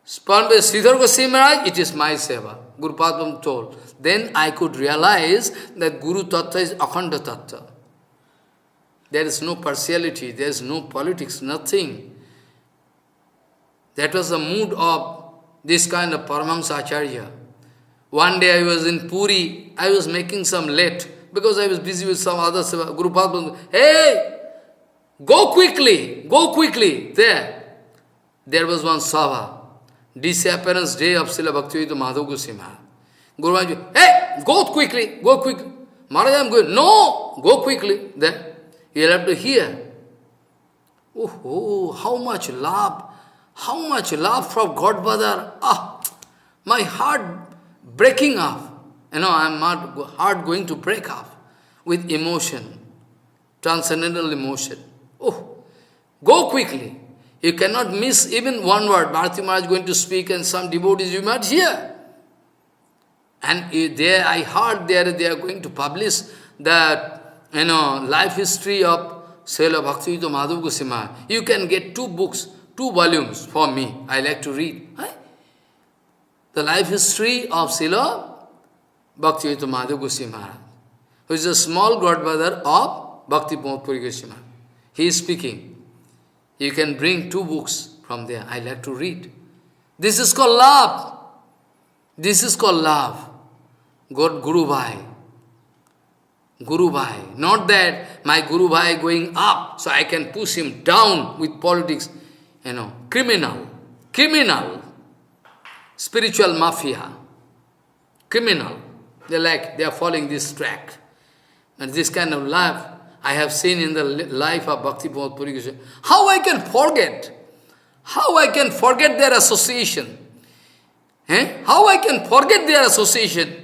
Sridhar Goswami Maharaj, it is my seva. Guru Padma told. Then I could realize that Guru Tattva is Akhanda Tattva. There is no partiality, there is no politics, nothing. That was the mood of this kind of Paramahamsa Acharya. One day I was in Puri, I was making some late, because I was busy with some other seva. Guru Prabhupada, hey, go quickly, There was one Sabha, disappearance day of Srila Bhaktivinod Madhav Goswami Maharaj. Guru Maharaj, hey, go quickly. Maharaj, I am going. No, go quickly. There, you have to hear. Oh, how much love from Godfather. My heart breaking off. Heart going to break off with emotion, transcendental emotion. Oh, go quickly. You cannot miss even one word. Bharati Maharaj is going to speak and some devotees you might hear. And there I heard they are going to publish that, life history of Srila Bhaktivinod Madhav Goswami Maharaj. You can get 2 books, 2 volumes for me. I like to read. The life history of Srila Bhaktivinod Madhav Goswami Maharaj, who is a small godbrother of Bhakti Pramod Goswami Maharaj. He is speaking. You can bring 2 books from there. I like to read. This is called love. God Guru Bhai. Not that my Guru Bhai going up, so I can push him down with politics. Criminal. Spiritual mafia. Criminal. They are following this track. And this kind of life I have seen in the life of Bhakti Pramod Goswami. How I can forget their association? How I can forget their association?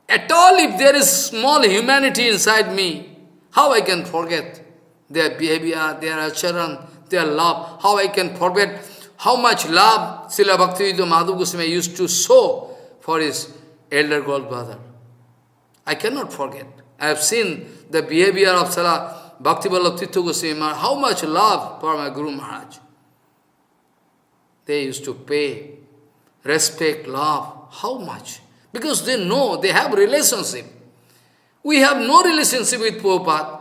At all, if there is small humanity inside me, how I can forget their behavior, their acharan, their love? How I can forget how much love Srila Bhaktivinod Madhav Goswami used to show for his elder godbrother? I cannot forget. I have seen the behavior of Srila Bhakti Vallabh Goswami Maharaj, how much love for my Guru Maharaj. They used to pay, respect, love, how much? Because they know, they have relationship. We have no relationship with Prabhupada.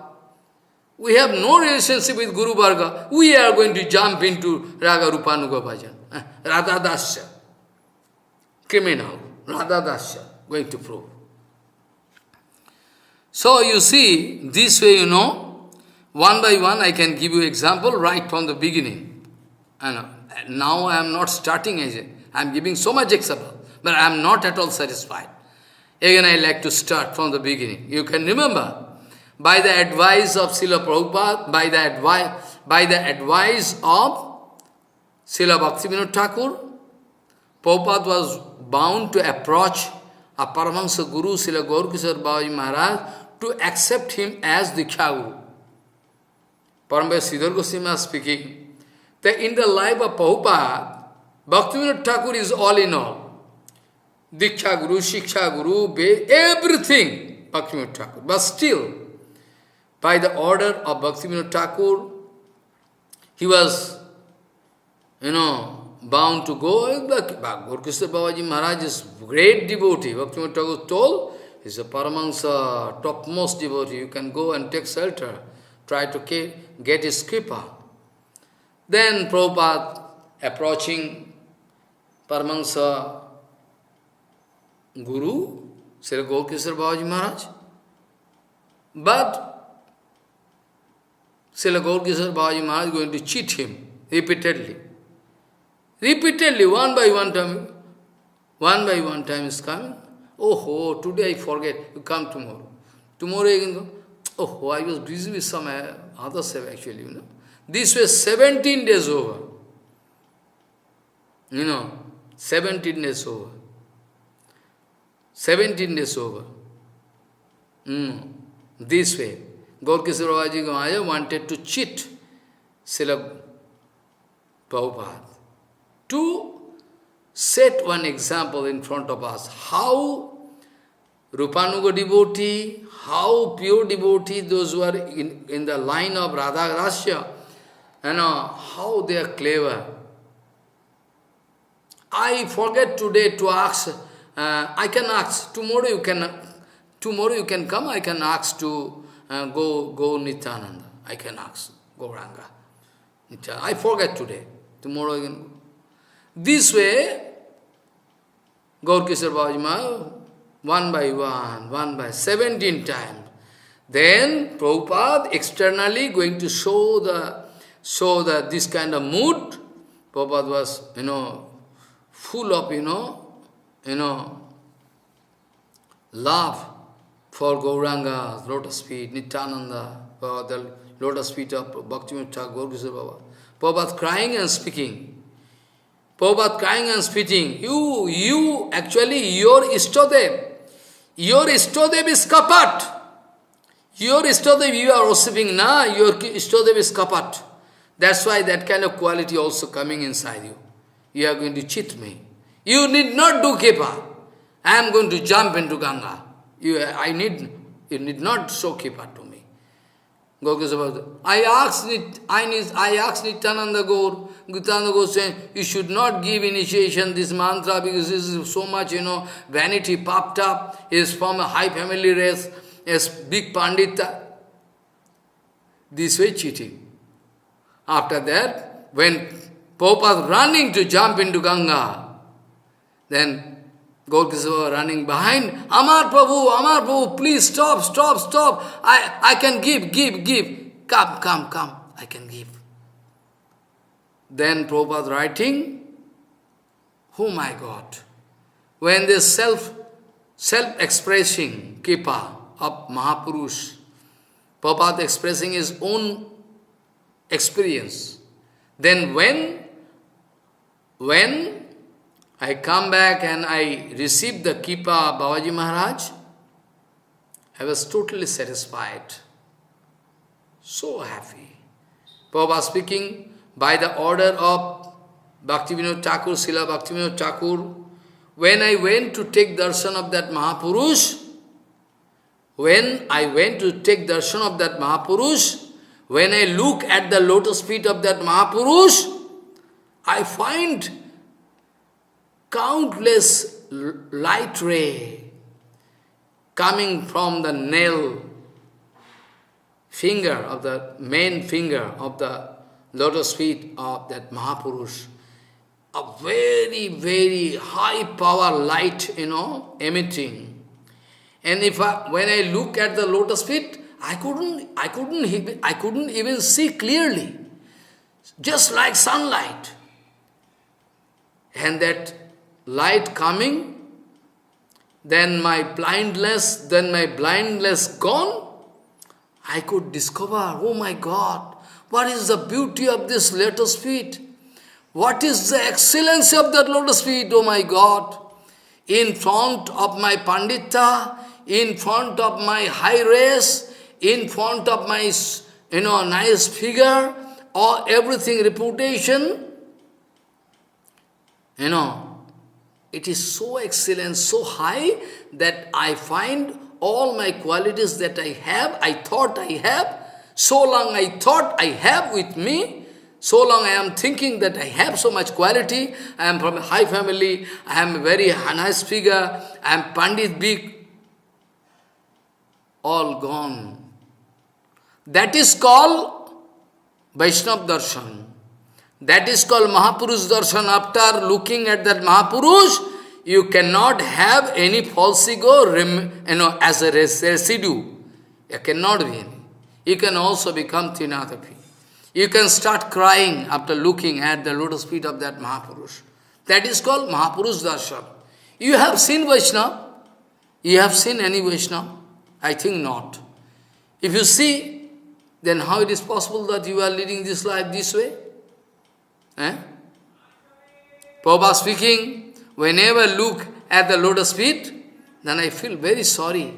We have no relationship with Guru Varga. We are going to jump into Raga Rupa Nuga Bhajan. Radha Dasya. Criminal. Radha Dasya. Going to prove. So you see, this way, one by one I can give you example right from the beginning. Now I am not starting as I am giving so much example. But I am not at all satisfied. Again, I like to start from the beginning. You can remember, by the advice of Srila Prabhupada, by the advice of Srila Bhaktivinod Thakur, Prabhupada was bound to approach a Paramahansa Guru, Srila Gaurkishore Babaji Maharaj, to accept him as Diksha Guru. Parambhai Sridhar Goswami is speaking that in the life of Prabhupada, Bhaktivinod Thakur is all in all. Diksha Guru, Shiksha Guru, everything, Bhaktivinod Thakur. But still, by the order of Bhaktivinod Thakur, he was, bound to go. Gaurkishore Babaji Maharaj is great devotee. Bhaktivinod Thakur told, he is a Paramahansa, topmost devotee. You can go and take shelter. Try to get his kripa. Then Prabhupada approaching Paramahansa Guru, Srila Gaurkishore Babaji Maharaj. But Srila Gaurkishore Babaji Maharaj is going to cheat him repeatedly. One by one time is coming. Oh, today I forget, you come tomorrow. Tomorrow you can go. Oh, I was busy with some other seva actually, This was 17 days over. 17 days over. 17 days over. This way. Gaurkishore Babaji Maharaj wanted to cheat Srila Prabhupada to set one example in front of us. How Rupanuga devotee, how pure devotee, those who are in the line of Radha Dasya, how they are clever. I forget today to ask, I can ask, tomorrow you can come, I can ask to go Nityananda. I can ask, go Ranga. I forget today, tomorrow you can go. This way, Gaur Kishore Babaji Maharaj, one by 17 times. Then Prabhupada externally going to show this kind of mood. Prabhupada was, full of, love for Gauranga, lotus feet, Nityananda, the lotus feet of Bhaktivinod Thakur, Gaur Kishore Baba. Prabhupada crying and speaking. Prabhupada crying and speaking. You, actually, your Ishtadev is kapat. Your Ishtadev you are worshipping, na? Your Ishtadev is kapat. That's why that kind of quality also coming inside you. You are going to cheat me. You need not do Kripa. I am going to jump into Ganga. You need not show Kripa to me. I asked Nityananda Gaur, saying, you should not give initiation this mantra because this is so much, vanity popped up. He is from a high family race, is big Pandita. This way cheating. After that, when Prabhupada running to jump into Ganga, then Gaur Kishore running behind, Amar Prabhu, please stop. I can give. Come, I can give. Then Prabhupada writing, oh my God, when this self-expressing Kripa of Mahapurush, Prabhupada expressing his own experience, then when I come back and I receive the Kripa of Babaji Maharaj, I was totally satisfied, so happy. Prabhupada speaking, by the order of Bhaktivinod Thakur, Srila Bhaktivinod Thakur, when I went to take darshan of that Mahapurush, when I look at the lotus feet of that Mahapurush, I find countless light ray coming from the nail finger of the main finger of the lotus feet of that Mahapurush. A very, very high power light, emitting. And when I look at the lotus feet, I couldn't even see clearly, just like sunlight. And that light coming, then my blindness gone, I could discover, oh my God, what is the beauty of this lotus feet? What is the excellency of that lotus feet, oh my God? In front of my Pandita, in front of my high race, in front of my, nice figure, or everything, reputation, it is so excellent, so high, that I find all my qualities that I thought I have, so long I thought I have with me, so long I am thinking that I have so much quality, I am from a high family, I am a very nice figure, I am Pandit big, all gone. That is called Vaishnava Darshan. That is called Mahapurush Darshan. After looking at that Mahapurush, you cannot have any false ego as a residue. You cannot be any. You can also become Trinadapi. You can start crying after looking at the lotus feet of that Mahapurush. That is called Mahapurush Darshan. You have seen Vaishnava? You have seen any Vaishnava? I think not. If you see, then how it is possible that you are leading this life this way? Prabhupada speaking, whenever I look at the lotus feet, then I feel very sorry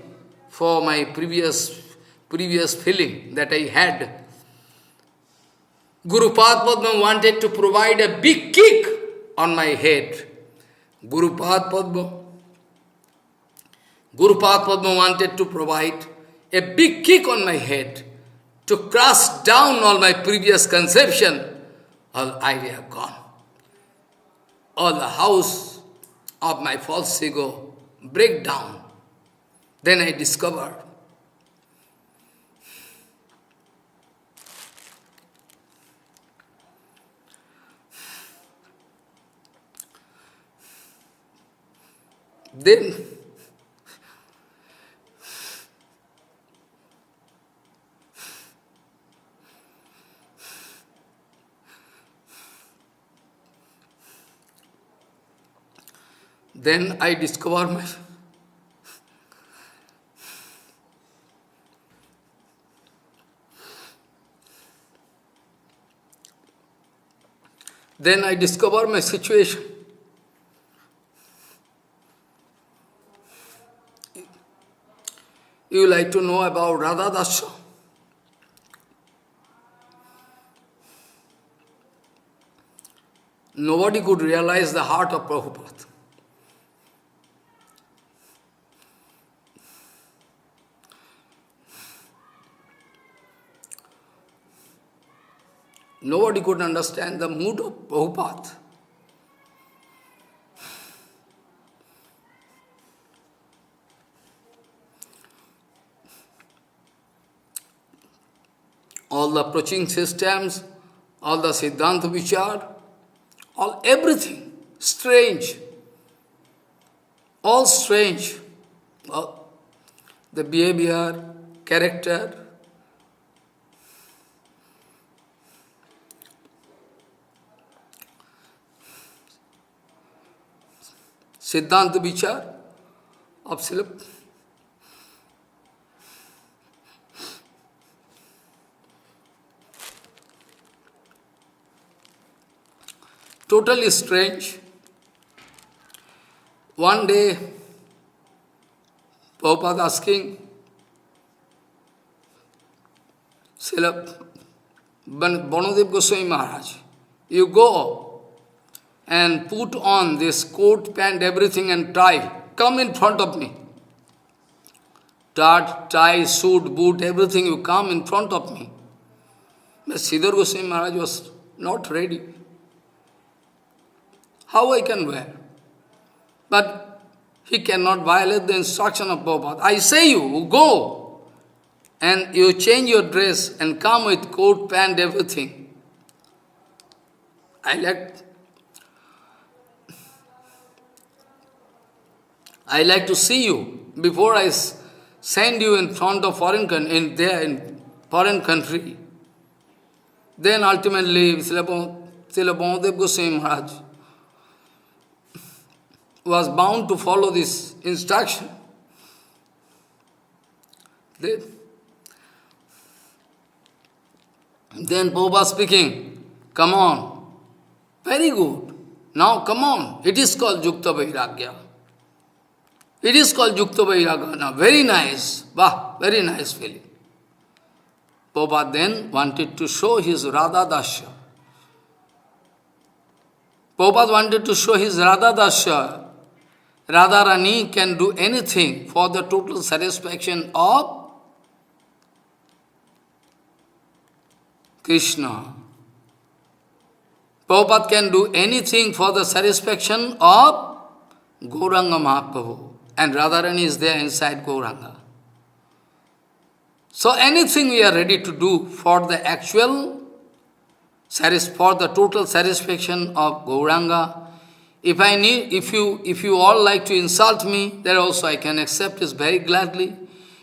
for my previous feeling that I had. Guru Padma wanted to provide a big kick on my head. Guru Padma wanted to provide a big kick on my head to crush down all my previous conception. All idea gone. All the house of my false ego break down. Then I discovered Then I discover my situation. You like to know about Radha Dasya? Nobody could realize the heart of Prabhupada. Nobody could understand the mood of Prabhupada. All the preaching systems, all the Siddhanta Vichar, everything, strange. All strange. The behavior, character. Siddhanta Vichar of Srila totally strange. One day, Prabhupada asking Srila Banadev Goswami Maharaj, you go and put on this coat, pant, everything and tie. Come in front of me. Tie, suit, boot, everything, you come in front of me. But Sridhar Goswami Maharaj was not ready. How I can wear? But he cannot violate the instruction of Prabhupada. I say you, go and you change your dress and come with coat, pant, everything. I like to see you before I send you in front of foreign country. Then ultimately, Srila Banadev Goswami Maharaj was bound to follow this instruction. Then Prabhupada speaking, come on, very good. Now come on, it is called Yukta Vairagya. It is called Yukta Vairagya. Now, very nice. Wow, very nice feeling. Prabhupada then wanted to show his Radha Dasya. Prabhupada wanted to show his Radha Dasya. Radharani can do anything for the total satisfaction of Krishna. Prabhupada can do anything for the satisfaction of Gauranga Mahaprabhu. And Radharani is there inside Gauranga. So anything we are ready to do for the for the total satisfaction of Gauranga. If you all like to insult me, then also I can accept it very gladly.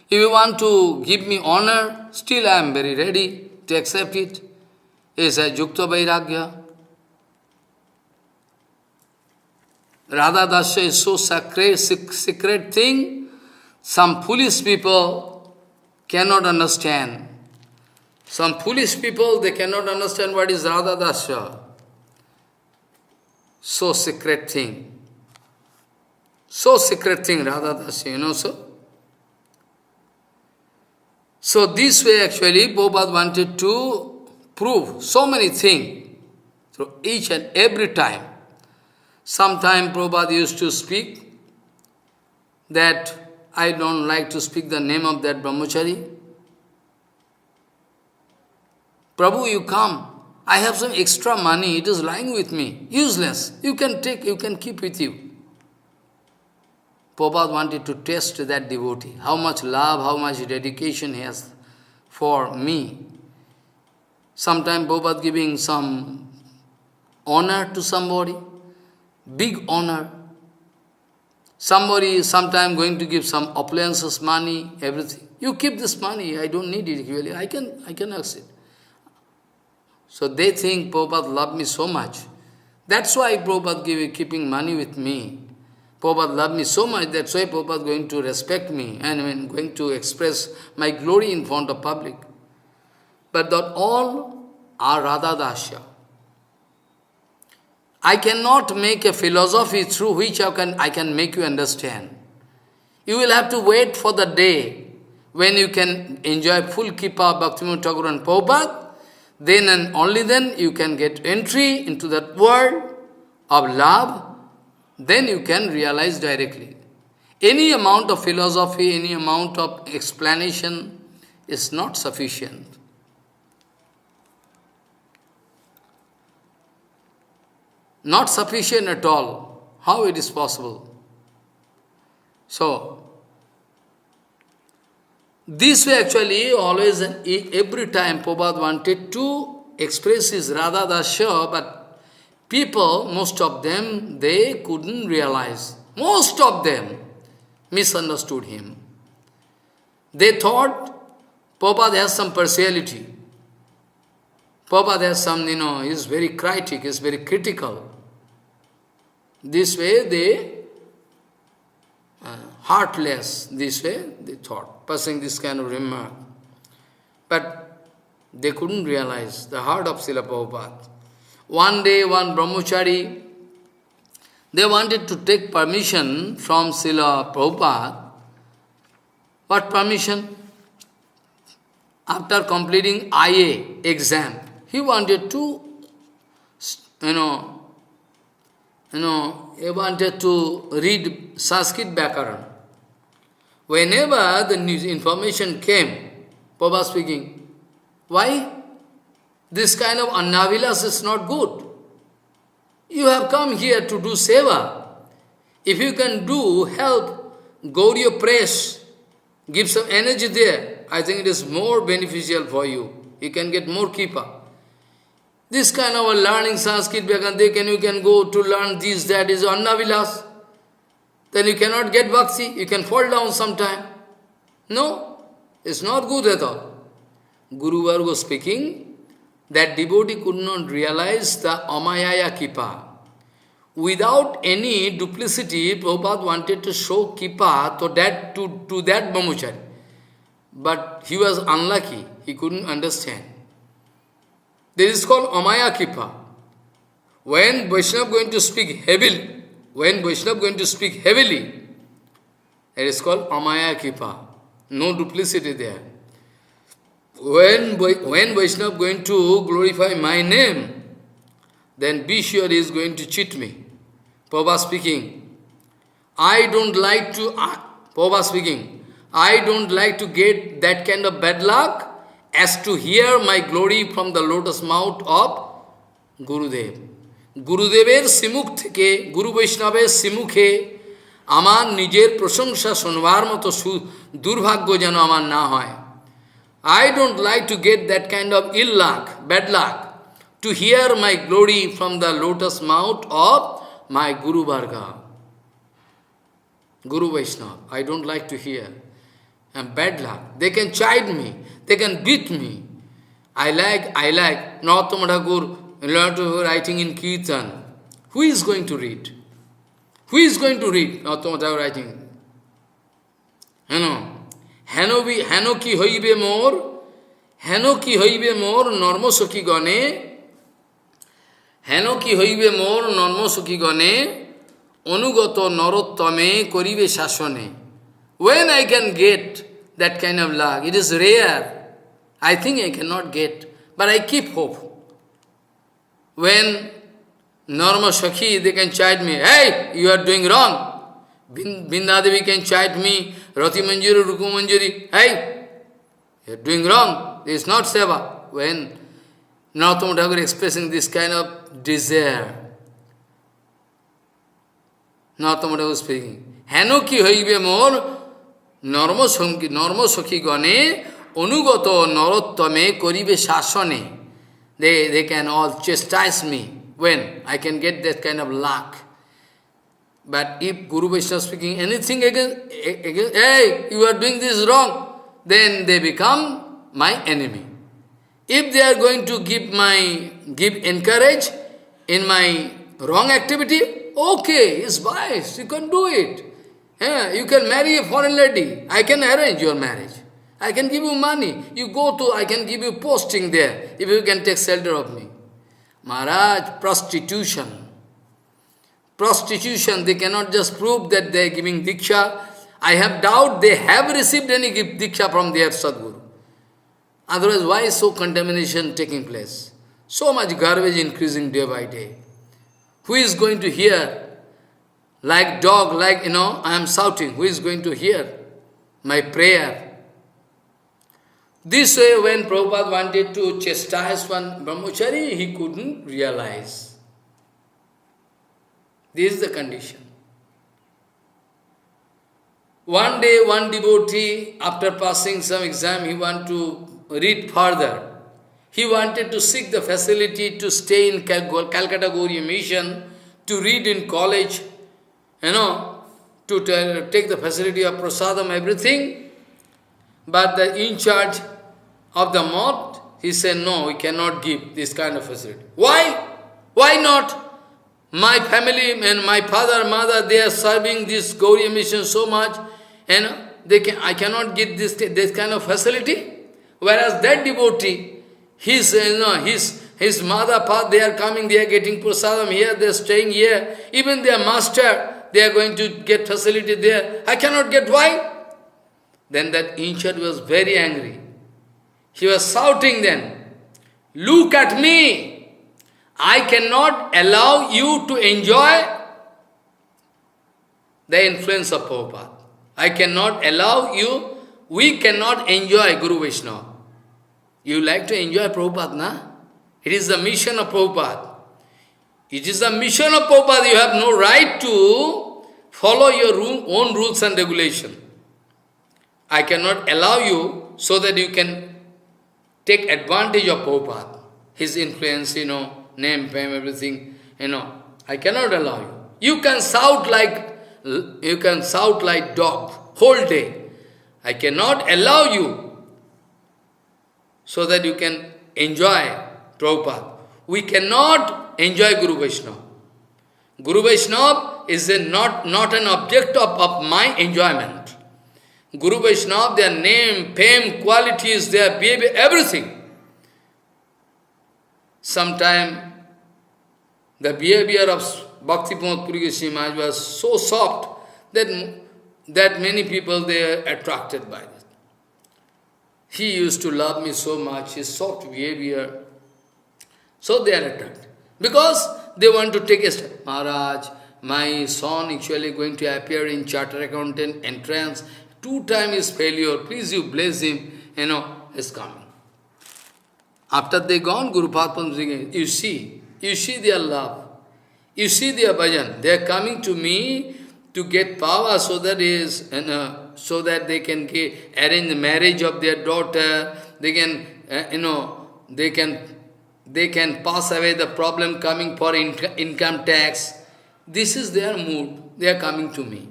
If you want to give me honor, still I am very ready to accept it. It's a Yukta Vairagya. Radha Dasya is so secret thing, some foolish people cannot understand. Some foolish people, they cannot understand what is Radha Dasya. So secret thing. So secret thing, Radha Dasya, you know so? So this way actually, Prabhupada wanted to prove so many things through each and every time. Sometime Prabhupada used to speak that I don't like to speak the name of that brahmachari. Prabhu, you come. I have some extra money, it is lying with me. Useless. You can take, you can keep with you. Prabhupada wanted to test that devotee. How much love, how much dedication he has for me. Sometimes Prabhupada giving some honor to somebody. Big honor. Somebody is sometime going to give some appliances, money, everything. You keep this money, I don't need it really, I can accept. So they think Prabhupada loved me so much. That's why Prabhupada keeping money with me. Prabhupada loved me so much, that's why Prabhupada going to respect me and going to express my glory in front of public. But that all are Radha Dasya. I cannot make a philosophy through which I can make you understand. You will have to wait for the day when you can enjoy full kippa of Bhaktivinod Thakur and Prabhupada. Then and only then you can get entry into that world of love. Then you can realize directly. Any amount of philosophy, any amount of explanation is not sufficient. Not sufficient at all. How it is possible? So, this way actually, always and every time Prabhupada wanted to express his Radha Dasya, but people, most of them, they couldn't realize. Most of them misunderstood him. They thought Prabhupada has some partiality. Prabhupada has some, he is very critic, he is very critical. This way they, heartless, this way they thought, passing this kind of remark. But they couldn't realize the heart of Srila Prabhupada. One day, one brahmachari, they wanted to take permission from Srila Prabhupada. What permission? After completing IA exam, he wanted to, he wanted to read Sanskrit Bhakaran. Whenever the news information came, Prabhupada speaking, why? This kind of annavilas is not good. You have come here to do seva. If you can do, help, go to your press, give some energy there, I think it is more beneficial for you. You can get more kippa. This kind of learning Sanskrit, you can go to learn this, that is annavilas. Then you cannot get bhakti, you can fall down sometime. No, it's not good at all. Guru Varga speaking, that devotee could not realize the amayaya kippa. Without any duplicity, Prabhupada wanted to show kippa to that brahmachari. But he was unlucky, he couldn't understand. This is called amaya kippa. When Vaishnava going to speak heavily, it is called amaya kippa. No duplicity there. When Vaishnava going to glorify my name, then be sure he is going to cheat me. Prabhupada speaking, I don't like to get that kind of bad luck as to hear my glory from the lotus mouth of Gurudev. Gurudever simukh theke, Guru Vaishnaver simukhe, amar nijer prasangsa shonvar moto durbhagyo jano amar na hoy. I don't like to get that kind of ill luck, bad luck, to hear my glory from the lotus mouth of my Guru Varga. Guru Vaishnava, I don't like to hear. And bad luck. They can chide me. They can beat me. I like Narottama Thakur writing in Kirtan. Who is going to read? Who is going to read Narottama Thakur writing? Heno ki hoibe mor normo sokhi gane, heno ki hoibe mor normo sokhi gane, onugoto narottame koribe shasone. When I can get that kind of luck, it is rare. I think I cannot get, but I keep hope. When Norma Shakhi, they can chide me, hey, you are doing wrong. Bindadevi can chide me, Rati Manjuri, Ruku Manjuri, hey, you are doing wrong. This is not seva. When Narottama Thakur expressing this kind of desire, Narottama Thakur speaking, Heno ki hoibe mor, Normo Sokhi Gane, Onugoto Narottame Koribe Shasone. They can all chastise me when I can get that kind of luck. But if Guru Vaishnava speaking anything against, hey, you are doing this wrong, then they become my enemy. If they are going to give encourage in my wrong activity, okay, it's wise, you can do it. Yeah, you can marry a foreign lady. I can arrange your marriage. I can give you money. You go to, I can give you posting there, if you can take shelter of me. Maharaj, prostitution. Prostitution, they cannot just prove that they are giving diksha. I have doubt they have received any diksha from their Sadguru. Otherwise, why is so contamination taking place? So much garbage increasing day by day. Who is going to hear? Like dog, like, I am shouting. Who is going to hear my prayer? This way, when Prabhupada wanted to chastise one brahmachari, he couldn't realize. This is the condition. One day, one devotee, after passing some exam, he wanted to read further. He wanted to seek the facility to stay in Calcutta Gauriya Mission, to read in college, to take the facility of prasadam, everything. But the in charge of the mosque, he said, no, we cannot give this kind of facility. Why? Why not? My family and my father, mother, they are serving this Gauriya mission so much, and I cannot get this kind of facility. Whereas that devotee, his mother, father, they are coming, they are getting prasadam here, they are staying here. Even their master, they are going to get facility there. I cannot get, why? Then that in-charge was very angry. He was shouting then, look at me. I cannot allow you to enjoy the influence of Prabhupada. I cannot allow you, we cannot enjoy Guru Vaishnava. You like to enjoy Prabhupada, na? It is the mission of Prabhupada. It is the mission of Prabhupada. You have no right to follow your own rules and regulations. I cannot allow you so that you can take advantage of Prabhupada. His influence, name, fame, everything, I cannot allow you. You can shout like dog whole day. I cannot allow you so that you can enjoy Prabhupada. We cannot enjoy Guru Vaishnava. Guru Vaishnava is not an object of my enjoyment. Guru Vaishnava, their name, fame, qualities, their behavior, everything. Sometime the behavior of Bhaktivinod Maharaj was so soft that many people they are attracted by it. He used to love me so much, his soft behavior. So they are attracted. Because they want to take a step. Maharaj, my son actually going to appear in chartered accountant entrance. 2 times his failure. Please you bless him. Is coming. After they gone, Guru Prabhupada, you see their love. You see their bhajan. They are coming to me to get power so that they can arrange the marriage of their daughter. They can, they can pass away the problem coming for income tax. This is their mood. They are coming to me.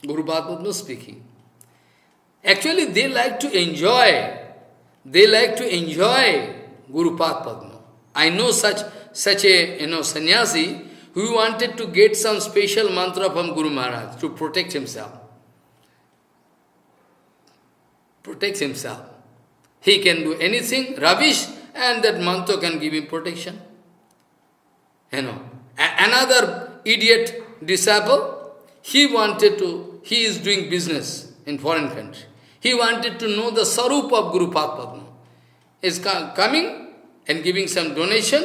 Guru Prabhupada was speaking. Actually, they like to enjoy. They like to enjoy Guru Prabhupada. I know such a sannyasi who wanted to get some special mantra from Guru Maharaj to protect himself. Protect himself. He can do anything, rubbish, and that mantra can give him protection. Another idiot disciple, he is doing business in foreign country. He wanted to know the sarup of Guru Prabhupada. Is coming and giving some donation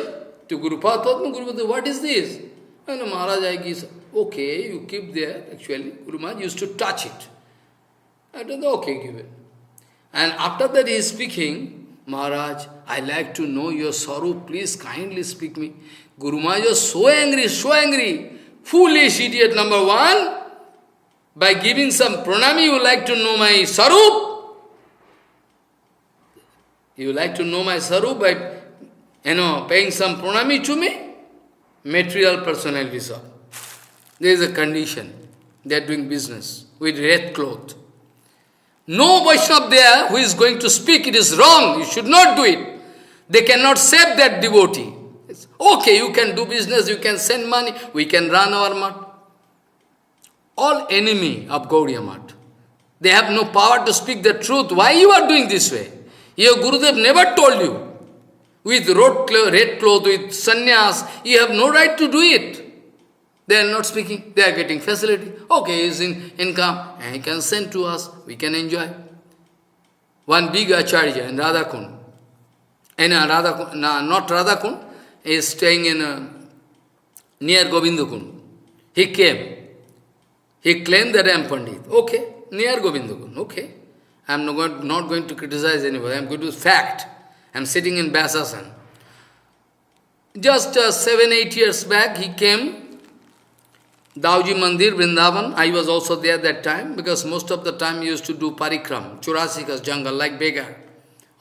to Guru Prabhupada. Guru Prabhupada, what is this? Maharaj, I give. Okay, you keep there. Actually, Guru Maharaj used to touch it. I don't know, okay, give it. And after that he is speaking, Maharaj, I like to know your sorrow, please kindly speak me. Guru Maharaj was so angry, foolish idiot number 1. By giving some pranami, you like to know my sarup. You like to know my sarup by, paying some pranami to me? Material personality, sir. There is a condition. They are doing business with red cloth. No Vaishnava there who is going to speak, it is wrong, you should not do it. They cannot save that devotee. It's okay, you can do business, you can send money, we can run our mat. All enemy of Gaudiya Mat. They have no power to speak the truth. Why you are doing this way? Your Gurudev never told you. With red cloth, with sannyas, you have no right to do it. They are not speaking, they are getting facility. Okay, he is in income, and he can send to us, we can enjoy. One big Acharya in Radhakund, not Radhakund, he is staying in near Govindakund. He came. He claimed that I am Pandit. Okay, near Govindakund. Okay. I am not going to criticize anybody. I am going to fact. I am sitting in Basasan. Just 7-8 years back, he came. Dauji Mandir, Vrindavan. I was also there that time, because most of the time he used to do parikram, Churasikas jungle, like beggar,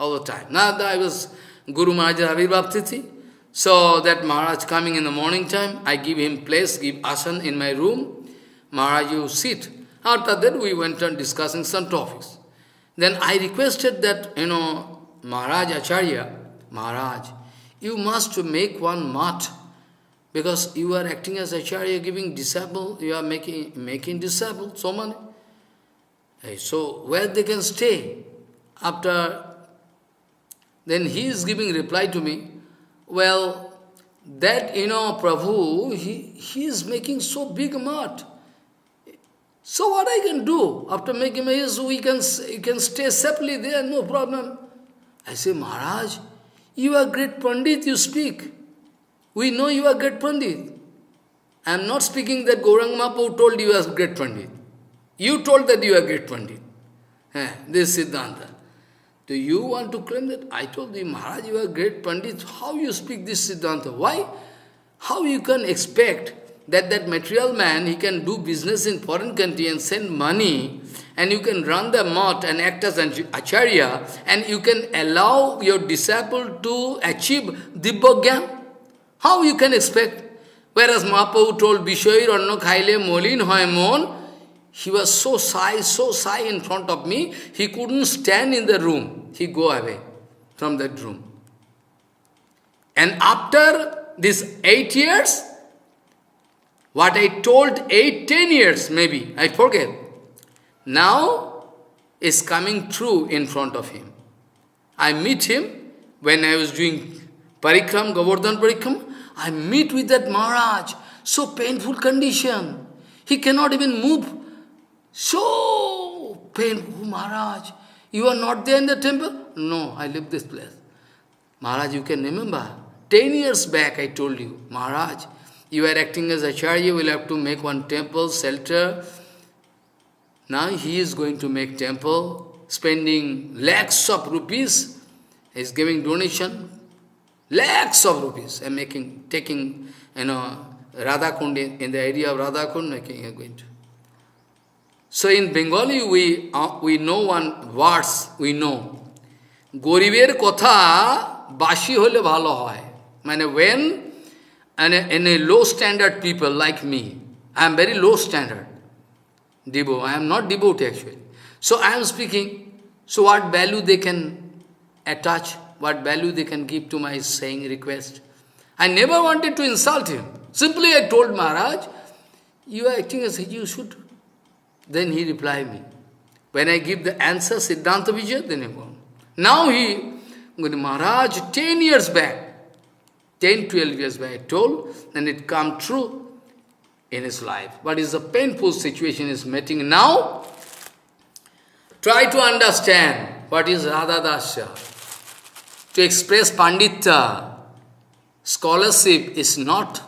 all the time. Now I was Guru Maharaj Avirbhav Tithi. So that Maharaj coming in the morning time, I give him place, give asan in my room. Maharaj, you sit. After that, we went on discussing some topics. Then I requested that, Maharaj Acharya, Maharaj, you must make one mat, because you are acting as Acharya, giving disciple, you are making disciple, so many. So where they can stay? After, then he is giving reply to me, well, that, Prabhu, he is making so big mat. So what I can do? After making my you can stay separately there, no problem. I say, Maharaj, you are great Pandit, you speak. We know you are great Pandit. I am not speaking that Gauranga Mahaprabhu told you as great Pandit. You told that you are great Pandit. This Siddhanta. Do you want to claim that? I told you, Maharaj, you are great Pandit. How you speak this Siddhanta? Why? How you can expect that material man, he can do business in foreign country and send money, and you can run the mat and act as an Acharya, and you can allow your disciple to achieve Dibbogyan? How you can expect? Whereas Mahaprabhu told Bishoir Anno Khaile Molin Hoy Mon, he was so shy in front of me, he couldn't stand in the room. He go away from that room. And after these 8 years, what I told 8-10 years maybe, I forget, now is coming true in front of him. I meet him when I was doing Parikram, Govardhan Parikram. I meet with that Maharaj, so painful condition. He cannot even move. So painful, Maharaj. You are not there in the temple? No, I leave this place. Maharaj, you can remember, 10 years back I told you, Maharaj, you are acting as Acharya, you will have to make one temple, shelter. Now he is going to make temple, spending lakhs of rupees. He is giving donation, lakhs of rupees, and taking, Radhakund, in the area of Radhakund, going to. So in Bengali, we know one verse, we know. Goriber Katha, bashi hole bhalo hoy. Mane when in a low standard people like me, I am very low standard. I am not devotee actually. So I am speaking, so what value they can attach, what value they can give to my saying request. I never wanted to insult him. Simply I told Maharaj, you are acting as you should. Then he replied me. When I give the answer, Siddhanta Vijay, then he gone. Now Maharaj, 10 years back, 10-12 years back, I told, and it come true in his life. But it's a painful situation is meeting now. Try to understand what is Radha Dasya. To express Pandita, scholarship is not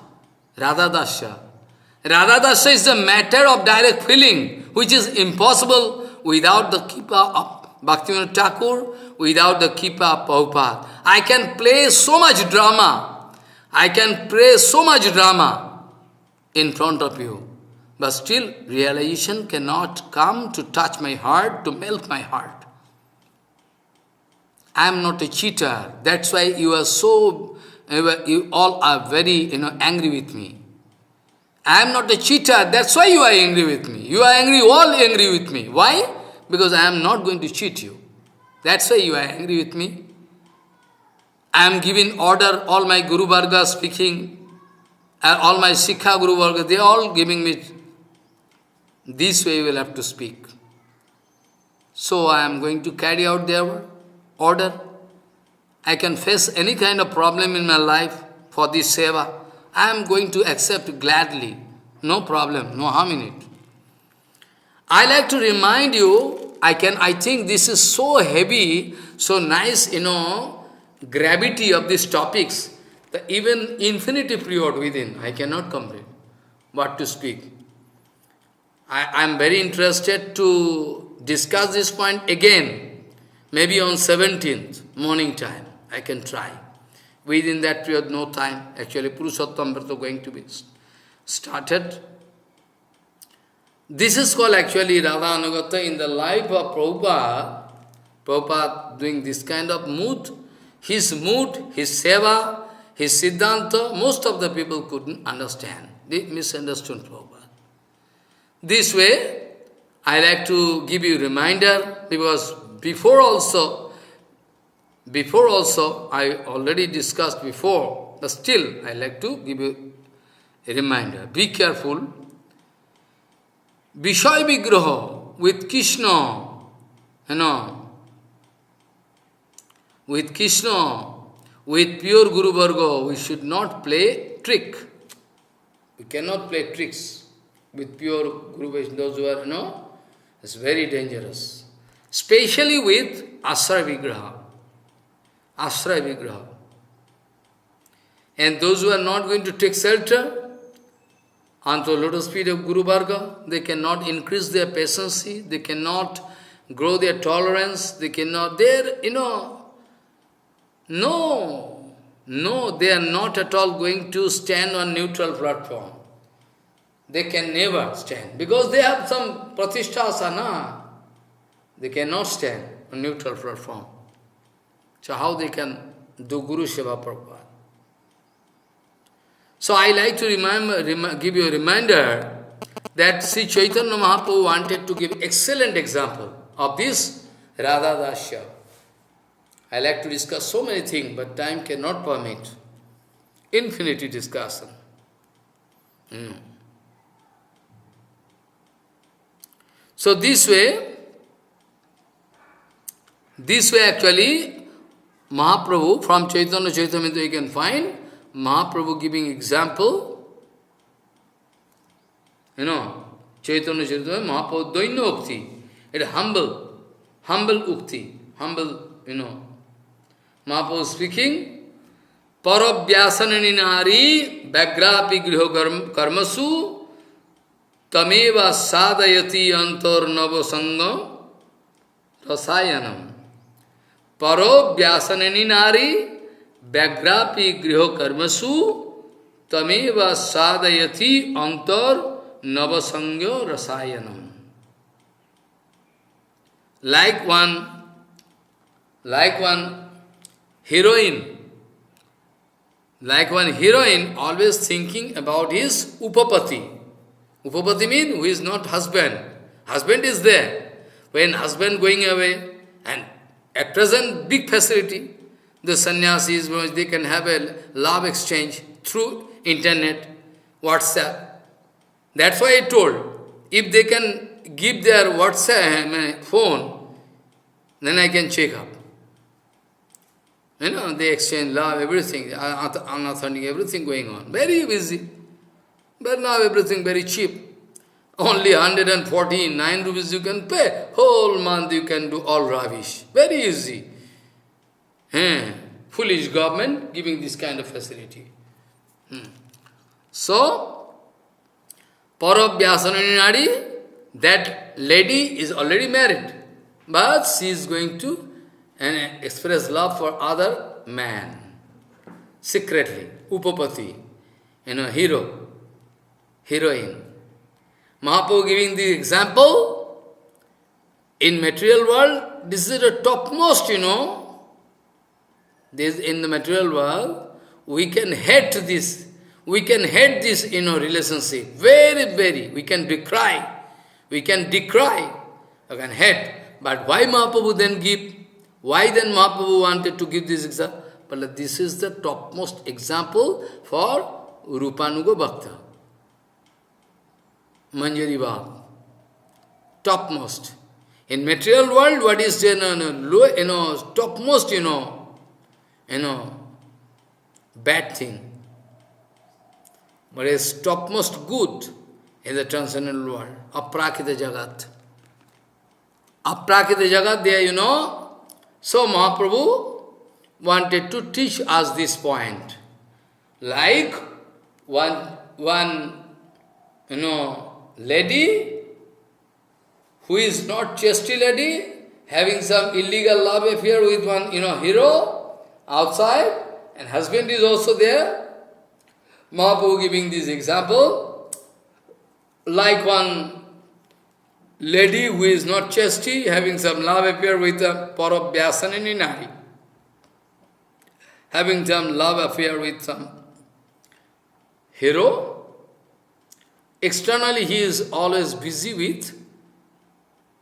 Radha Dasya. Radha Dasya is a matter of direct feeling, which is impossible without the Kripa of Bhaktivinod Thakur, without the Kripa of Prabhupada. I can play so much drama, I can play so much drama in front of you, but still realization cannot come to touch my heart, to melt my heart. I am not a cheater. That's why you all are very angry with me. I am not a cheater, that's why you are angry with me. You are angry, all angry with me. Why? Because I am not going to cheat you. That's why you are angry with me. I am giving order, all my Guru Varga speaking, all my Sikha Guru Varga, they are all giving me, this way you will have to speak. So I am going to carry out their order. I can face any kind of problem in my life for this seva. I am going to accept gladly. No problem, no harm in it. I like to remind you, I think this is so heavy, so nice, gravity of these topics, that even infinity period within, I cannot complete what to speak. I am very interested to discuss this point again, maybe on 17th, morning time. I can try. Within that period, no time. Actually, Purushottamrita going to be started. This is called actually Radha Anugata in the life of Prabhupada. Prabhupada doing this kind of mood, his seva, his Siddhanta, most of the people couldn't understand. They misunderstood Prabhupada. This way, I like to give you a reminder, because before also, I already discussed before, but still I like to give you a reminder. Be careful. Vishay Vigraha with Krishna, with Krishna, with pure Guru Varga, we should not play trick. We cannot play tricks with pure Guru Vaishnava, those who are, it's very dangerous. Especially with Ashraya Vigraha. Ashraya Vigraha. And those who are not going to take shelter onto lotus feet of Guru Varga, they cannot increase their patience, they cannot grow their tolerance, they cannot, they are not at all going to stand on neutral platform. They can never stand, because they have some pratishtha asana. They cannot stand on neutral platform. So how they can do Guru Seva Prabhupada? So I like to give you a reminder that Sri Chaitanya Mahaprabhu wanted to give excellent example of this Radha Dasya. I like to discuss so many things, but time cannot permit. Infinity discussion. So this way actually, Mahaprabhu, from Chaitanya Chaitamrita you can find, Mahaprabhu giving example, Chaitanya Chaitamrita, Mahaprabhu Daino Ukti, it is humble Ukti, humble, Mahaprabhu speaking, Parabhyasanani nari, Bhagrapi griho karmasu, Tameva sadayati antar navasangam, rasayanam. Parabhyasanani nari, Bhagrapi griho karmasu, Tameva sadayati antar navasangyo rasayanam. Like one heroine always thinking about his upapati. Upapati means who is not husband. Husband is there. When husband going away, and at present big facility, the sannyasis, they can have a love exchange through internet, WhatsApp. That's why I told, if they can give their WhatsApp phone, then I can check up. They exchange love, everything, unauthentic, everything going on. Very easy. But now everything very cheap. Only 149 rupees you can pay. Whole month you can do all rubbish. Very easy. Foolish government giving this kind of facility. So, Parabhyasanani, that lady is already married. But she is going to express love for other man. Secretly. Upapati. Heroine. Mahaprabhu giving the example, in material world, this is the topmost, This, in the material world, we can hate this. we can hate this, relationship. Very, very. We can decry. We can decry. We can hate. But why Mahaprabhu then give? Why then Mahaprabhu wanted to give this example? But this is the topmost example for Rupanuga Bhakta. Manjari Bhav. Topmost. In material world, what is the topmost, bad thing. But is topmost good in the transcendental world. Aprakita Jagat. Aprakita Jagat, there So Mahaprabhu wanted to teach us this point. Like one lady who is not chastity lady, having some illegal love affair with one, hero outside, and husband is also there. Mahaprabhu giving this example, like one lady who is not chastity, having some love affair with a Parabhyasanini Nari. Having some love affair with some hero. Externally he is always busy with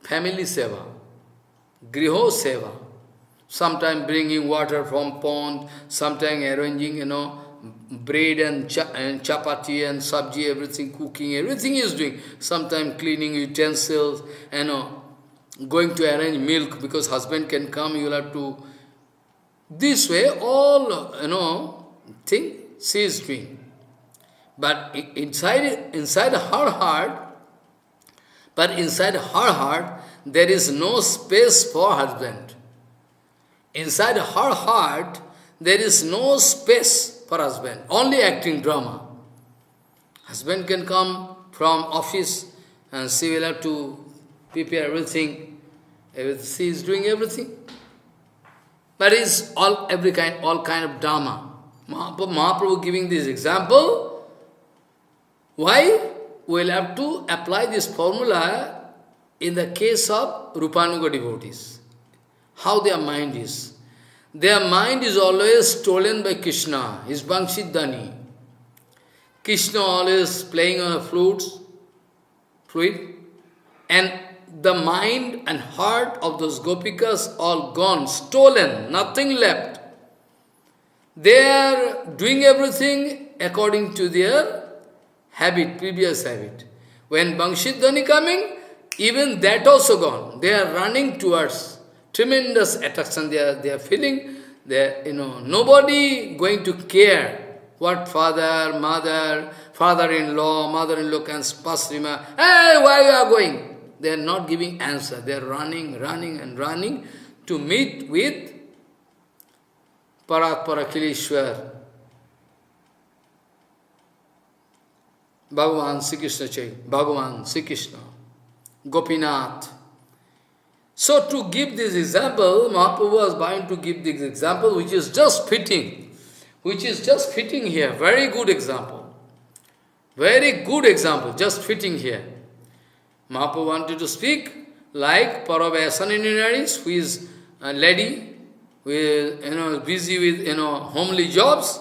family seva, griho seva. Sometimes bringing water from pond, sometimes arranging, bread and chapati and sabji, everything, cooking, everything he is doing. Sometimes cleaning utensils, going to arrange milk because husband can come, you will have to. This way, all, thing she is doing. But inside her heart, there is no space for husband. Inside her heart, there is no space for husband, only acting drama. Husband can come from office and she will have to prepare everything. She is doing everything. But it's all kind of drama. Mahaprabhu giving this example. Why? We will have to apply this formula in the case of Rupanuga devotees. How their mind is. Their mind is always stolen by Krishna, his Bhaktisiddhanta. Krishna always playing on the flute, and the mind and heart of those gopikas all gone, stolen, nothing left. They are doing everything according to their habit, previous habit. When Bhaktisiddhanta coming, even that also gone. They are running towards tremendous attraction. They are feeling that nobody going to care what father, mother, father-in-law, mother-in-law can pass remark. Hey, where you are going? They are not giving answer. They are running to meet with Parakilishwar. Bhagavan Sri Krishna Bhagavan Sri Krishna, Gopinath. So to give this example, Mahaprabhu was bound to give this example which is just fitting here. Very good example. Very good example, just fitting here. Mahaprabhu wanted to speak like Parabhyasanini, who is a lady, who is busy with homely jobs.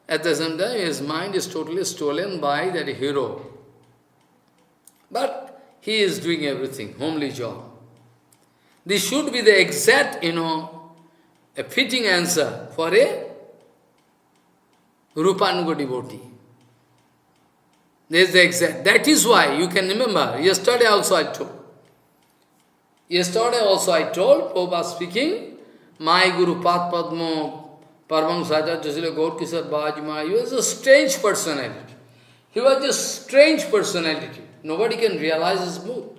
At the same time, his mind is totally stolen by that hero. But he is doing everything, homely job. This should be the exact, a fitting answer for a Rupanuga devotee. This is the exact. That is why, you can remember, yesterday also I told, Prabhupada speaking, my Guru Pad Padmo, Parvang Saja Jasila Gaur Kisar Bhaji, he was a strange personality. He was a strange personality. Nobody can realize his mood.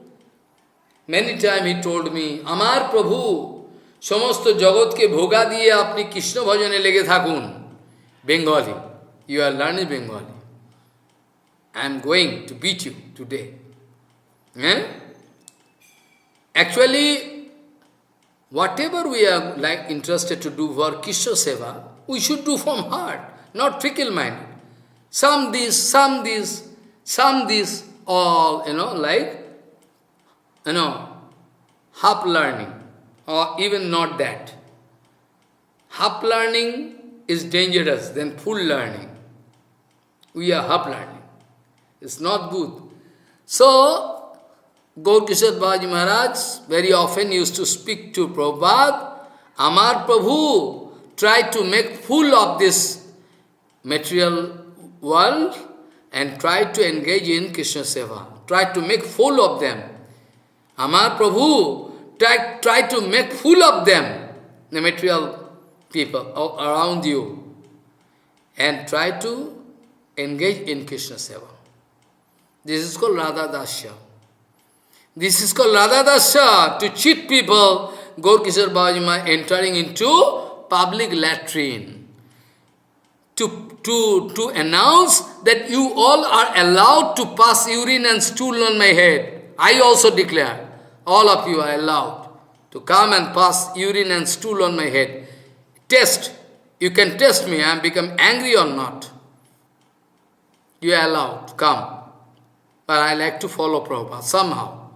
Many times he told me, Amar Prabhu, Samasto Jagat ke bhoga diye apni Krishna bhajane lege thakun. Bengali. You are learning Bengali. I am going to beat you today. Actually, whatever we are interested to do for Krishna Seva, we should do from heart, not fickle-minded. Some this, all, half learning, or even not that. Half learning is dangerous than full learning. we are half learning. It's not good. So, Gaur Kishore Babaji Maharaj very often used to speak to Prabhupada, Amar Prabhu tried to make fool of this material world and tried to engage in Krishna Seva. Tried to make fool of them. Amar Prabhu tried to make fool of them, the material people around you, and try to engage in Krishna Seva. This is called Radha Dasya. This is called Radha Dasya, to cheat people. Gaur Kishore Babaji Maharaj entering into public latrine to announce that you all are allowed to pass urine and stool on my head. I also declare, all of you are allowed to come and pass urine and stool on my head. Test. You can test me, I am become angry or not. You are allowed to come. But I like to follow Prabhupada somehow.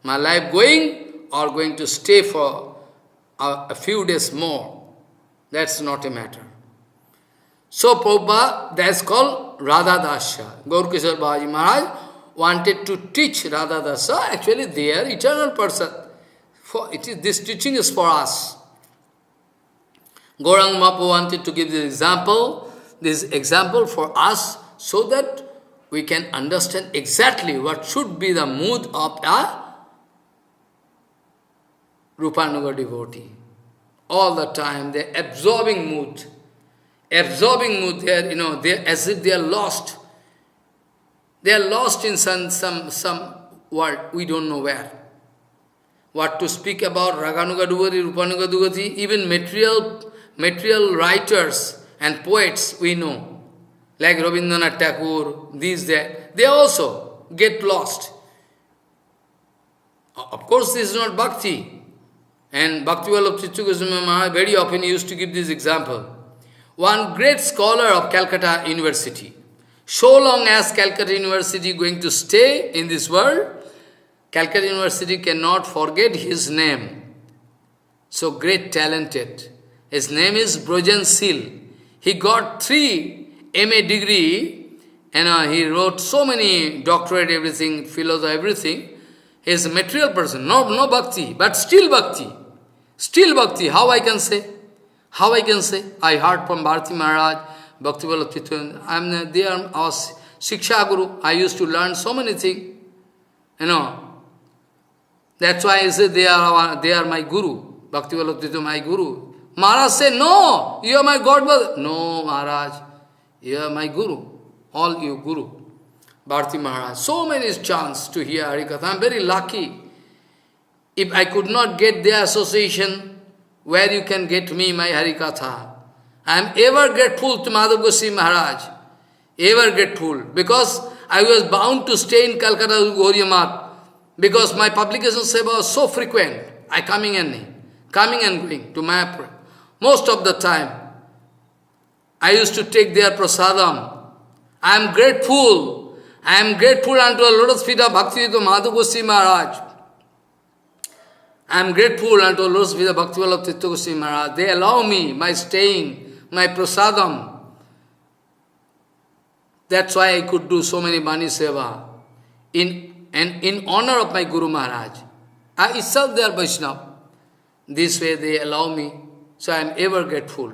My life going or going to stay for a few days more. That's not a matter. So Prabhupada, that's called Radha Dasya. Gaur Kishore Babaji Maharaj wanted to teach Radha Dasya. Actually, they are eternal person. This teaching is for us. Gauranga Mahaprabhu wanted to give this example for us, so that we can understand exactly what should be the mood of a Rupanuga devotee. All the time, they are absorbing mood. Absorbing mood, they are as if they are lost. They are lost in some world, we don't know where. What to speak about Raganuga devotee, Rupanuga devotee, even material writers and poets we know. Like Rabindranath Thakur, they also get lost. Of course, this is not bhakti. And Bhaktivinod Goswami Maharaj very often used to give this example. One great scholar of Calcutta University. So long as Calcutta University going to stay in this world, Calcutta University cannot forget his name. So great talented. His name is Brojan Sil. He got 3 MA degree, and he wrote so many doctorate, everything, philosophy, everything. He is a material person, no bhakti, but still bhakti. Still bhakti, how I can say? How I can say? I heard from Bharati Maharaj, Bhaktivinod, they are our Shiksha Guru. I used to learn so many things. That's why I say they are my Guru. Bhaktivinod my Guru. Maharaj said, no, you are my God. No, Maharaj, you are my Guru. All you Guru. Bharati Maharaj. So many chance to hear Harikatha. I am very lucky. If I could not get their association, where you can get me, my Harikatha. I am ever grateful to Madhav Goswami Maharaj. Ever grateful. Because I was bound to stay in Calcutta with Gauriya Math. Because my publication seva was so frequent. I coming and going to Mayapur. Most of the time, I used to take their prasadam. I am grateful. I am grateful unto the lotus feet of Bhaktivinod Madhav Goswami Maharaj. I am grateful unto the lotus feet of Bhaktivinod Goswami Maharaj. They allow me my staying, my prasadam. That's why I could do so many Bani Seva. In honor of my Guru Maharaj. I itself they are Vaishnava. This way they allow me. So I am ever grateful.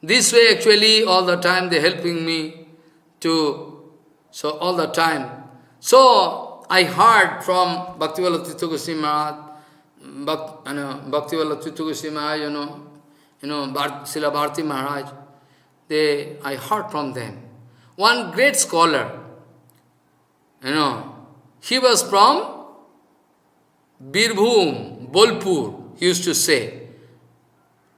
This way actually all the time they are helping me to, so all the time. So I heard from Bhaktivinod Goswami Maharaj, Bhaktivinod Goswami Maharaj, Srila Bharati Maharaj, I heard from them. One great scholar, he was from Birbhum, Bolpur, he used to say.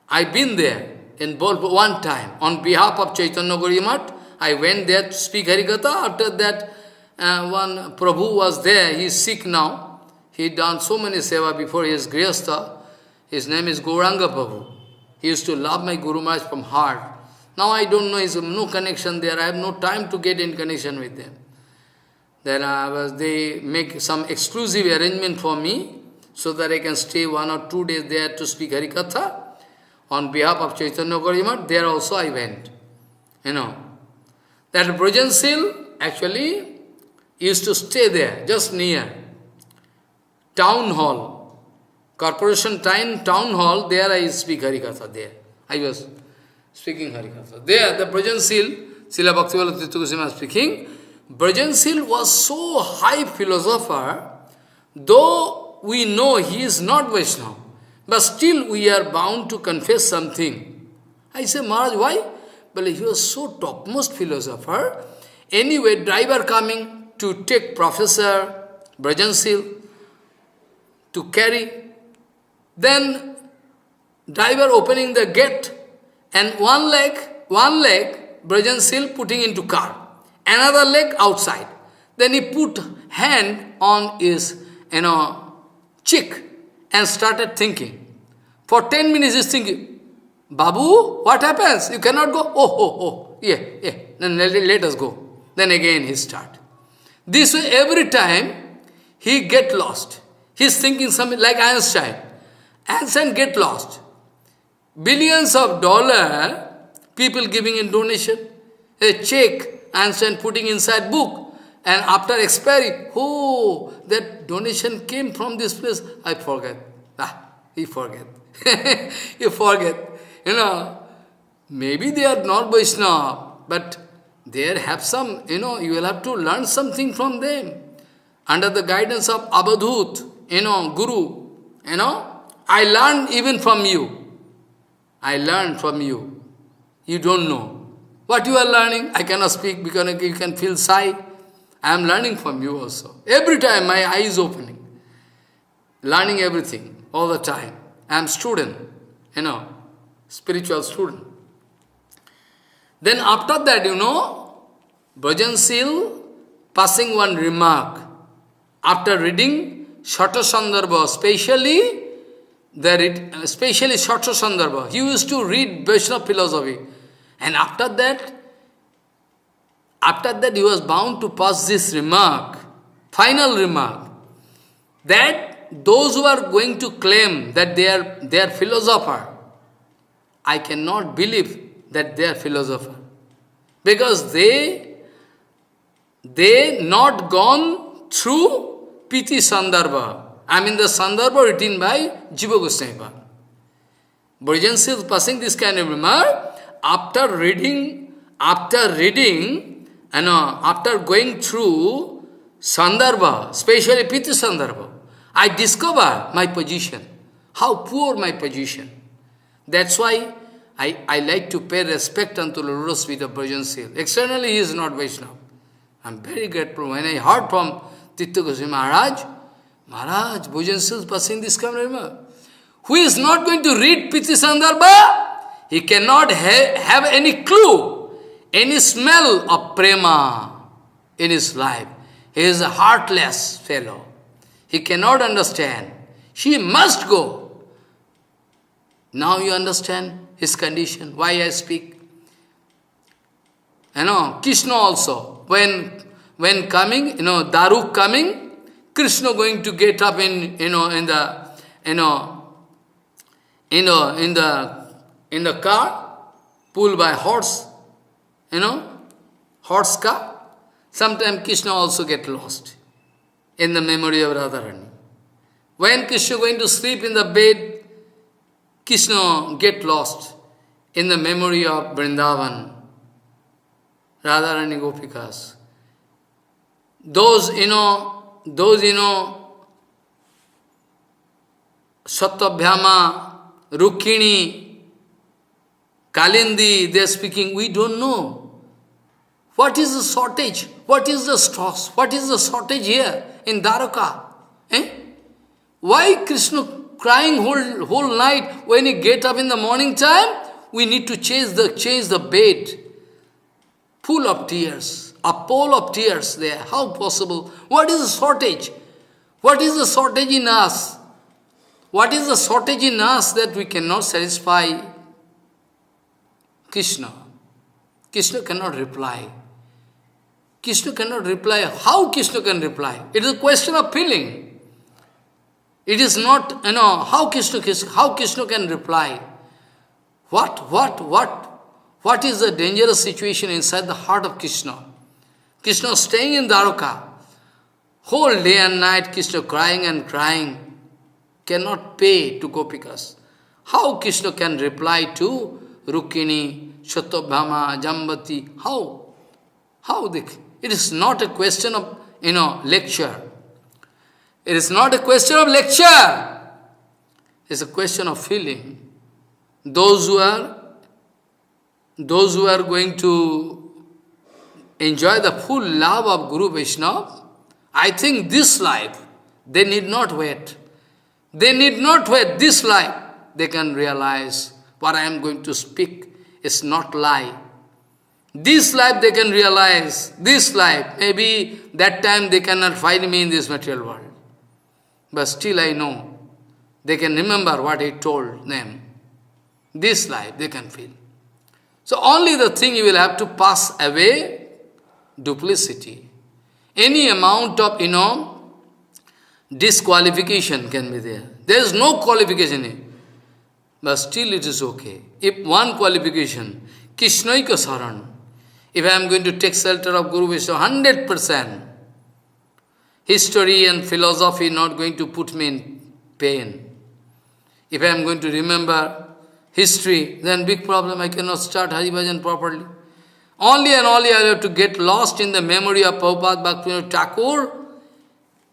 I've been there in Bolpur one time. On behalf of Chaitanya Gauriya, I went there to speak Harikatha. After that, one Prabhu was there. He is sick now. He done so many seva before he is Grihastha. His name is Gauranga Prabhu. He used to love my Guru Maharaj from heart. Now I don't know, there is no connection there. I have no time to get in connection with them. Then they make some exclusive arrangement for me so that I can stay 1 or 2 days there to speak Harikatha. On behalf of Chaitanya Gauriya, there also I went. That Brajansil actually used to stay there, just near town hall, corporation town hall. There I speak Harikatha. There I was speaking Harikatha. There the Brajansil, Srila Bhaktivinod Goswami speaking. Brajansil was so high philosopher, though we know he is not Vaishnava, but still we are bound to confess something. I say, Maharaj, why? Well, he was so topmost philosopher. Anyway, driver coming to take Professor Brajansil to carry. Then driver opening the gate and one leg Brajansil putting into car. Another leg outside. Then he put hand on his, cheek and started thinking. For 10 minutes he's thinking, Babu, what happens? You cannot go? Oh, yeah. Then let us go. Then again he start. This way every time he get lost. He's thinking something like Einstein. Einstein get lost. Billions of dollars, people giving in donation, a check, Einstein putting inside book, and after expiry, that donation came from this place, I forget. He forget. You forget. Maybe they are not Vaishnava, but they have some, you will have to learn something from them. Under the guidance of Abadhut, Guru, I learned even from you. I learned from you. You don't know. What you are learning, I cannot speak because you can feel shy. I am learning from you also. Every time my eye is opening. Learning everything, all the time. I am student, spiritual student. Then after that, Brajansil passing one remark. After reading Shata Sandarbha, especially Shata Sandarbha, he used to read Vaishnava philosophy. And after that he was bound to pass this remark, final remark, that those who are going to claim that they are philosopher, I cannot believe that they are philosopher. Because they not gone through Piti Sandarbha. I mean the Sandarbha written by Jiva Goswami. Brajansil passing this kind of remark, after going through Sandarbha, especially Piti Sandarbha, I discover my position, how poor my position. That's why I like to pay respect unto the lotus feet of Brajansil. Externally he is not Vaishnava. I am very grateful. When I heard from Titya Goswami Maharaj, Brajansil is passing this kind of remark. Who is not going to read Piti Sandarbha? He cannot have any clue, any smell of prema in his life. He is a heartless fellow. He cannot understand. She must go. Now you understand his condition, why I speak. Krishna also, when coming, Daruk coming, Krishna going to get up in the car, pulled by horse, horse car. Sometimes Krishna also get lost in the memory of Radharani. When Krishna going to sleep in the bed, Krishna get lost in the memory of Vrindavan, Radharani Gopikas. Those Satyabhyama, Rukmini, Kalindi, they are speaking, we don't know. What is the shortage? What is the stress? What is the shortage here in Dwaraka? Why Krishna crying whole night when he get up in the morning time? We need to change the bed. Full of tears. A pool of tears there. How possible? What is the shortage? What is the shortage in us? What is the shortage in us that we cannot satisfy Krishna? Krishna cannot reply. Krishna cannot reply. How Krishna can reply? It is a question of feeling. It is not, how Krishna can reply. What What is the dangerous situation inside the heart of Krishna? Krishna staying in Dwaraka. Whole day and night Krishna crying and crying. Cannot pay to Gopikas. How Krishna can reply to Rukmini, Satyabhama, Jambati? How? It is not a question of, lecture. It is not a question of lecture. It's a question of feeling. Those who are going to enjoy the full love of Guru Vaishnava, I think this life, they need not wait. They need not wait. This life, they can realize what I am going to speak is not lie. This life they can realize, this life, maybe that time they cannot find me in this material world. But still I know, they can remember what I told them. This life they can feel. So only the thing you will have to pass away, duplicity. Any amount of, disqualification can be there. There is no qualification in it. But still it is okay. If one qualification, Krishnaika Saran, if I am going to take shelter of Guru Vishnu, 100%, history and philosophy not going to put me in pain. If I am going to remember history, then big problem, I cannot start Hari Bhajan properly. Only and only I have to get lost in the memory of Prabhupada, Bhaktivinod Thakur,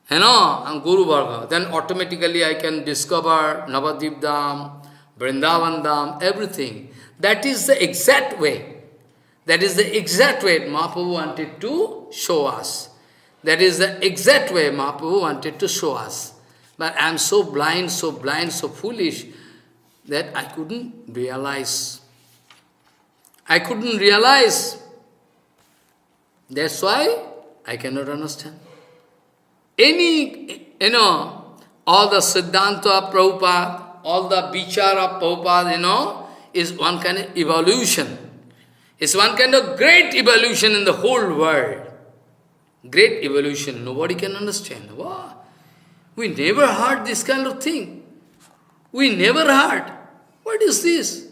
and Guru Varga. Then automatically I can discover Navadvip Dham, Vrindavan Dham, everything. That is the exact way. That is the exact way Mahaprabhu wanted to show us. That is the exact way Mahaprabhu wanted to show us. But I am so blind, so foolish, that I couldn't realize. I couldn't realize. That's why I cannot understand. All the Siddhanta of Prabhupada, all the Vichar of Prabhupada, is one kind of evolution. It's one kind of great evolution in the whole world. Great evolution. Nobody can understand. Wow. We never heard this kind of thing. We never heard. What is this?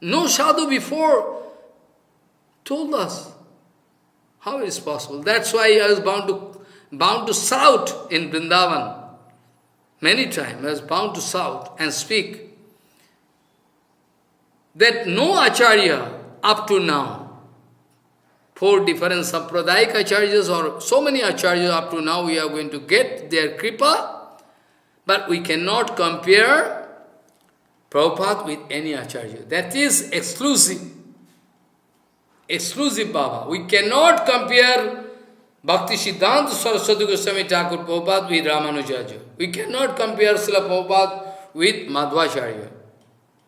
No sadhu before told us. How is possible? That's why I was bound to shout in Vrindavan. Many times I was bound to shout and speak that no Acharya up to now, 4 different Sampradayik Acharyas or so many Acharyas up to now, we are going to get their kripa, but we cannot compare Prabhupada with any Acharya. That is exclusive. Exclusive Baba. We cannot compare Bhaktisiddhanta Saraswati Goswami Thakur Prabhupada with Ramanujaja. We cannot compare Srila Prabhupada with Madhvacharya.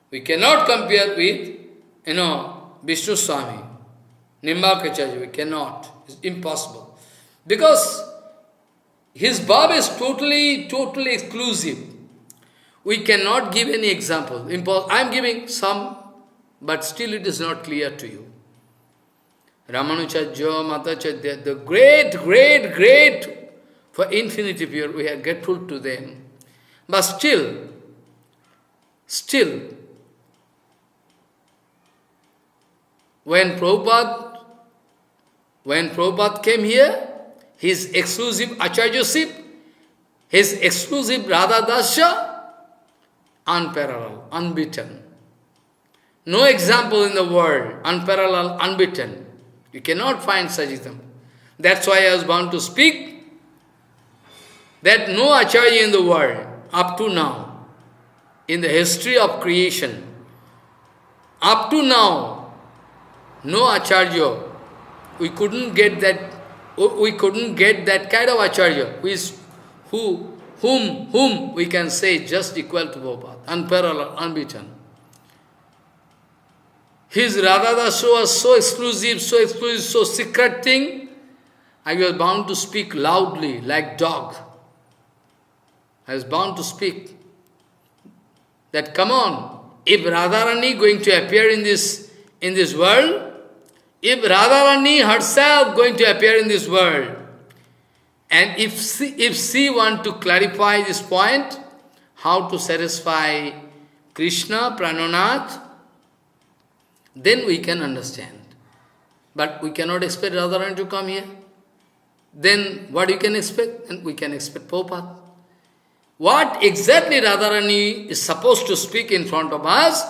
We cannot compare with, Vishnu Swami, Nimbakacharya. We cannot. It's impossible. Because his Baba is totally exclusive. We cannot give any example. I am giving some, but still it is not clear to you. Ramanujarya, Madhvacharya, the great, for infinity pure, we are grateful to them. But still, when Prabhupada came here, his exclusive Acharyaship, his exclusive Radha Dasya, unparalleled, unbeaten. No example in the world, unparalleled, unbeaten. You cannot find such example. That's why I was bound to speak that no Acharya in the world, up to now, in the history of creation, up to now, no Acharya, we couldn't get that kind of Acharya, whom we can say just equal to Prabhupada, unparalleled, unbeaten. His Radha Dasya was so exclusive, so secret thing, I was bound to speak loudly, like dog. I was bound to speak that, come on, if Radharani going to appear in this world, if Radharani herself going to appear in this world, and if she want to clarify this point, how to satisfy Krishna, Prananath, then we can understand. But we cannot expect Radharani to come here. Then what you can expect? And we can expect Prabhupada. What exactly Radharani is supposed to speak in front of us?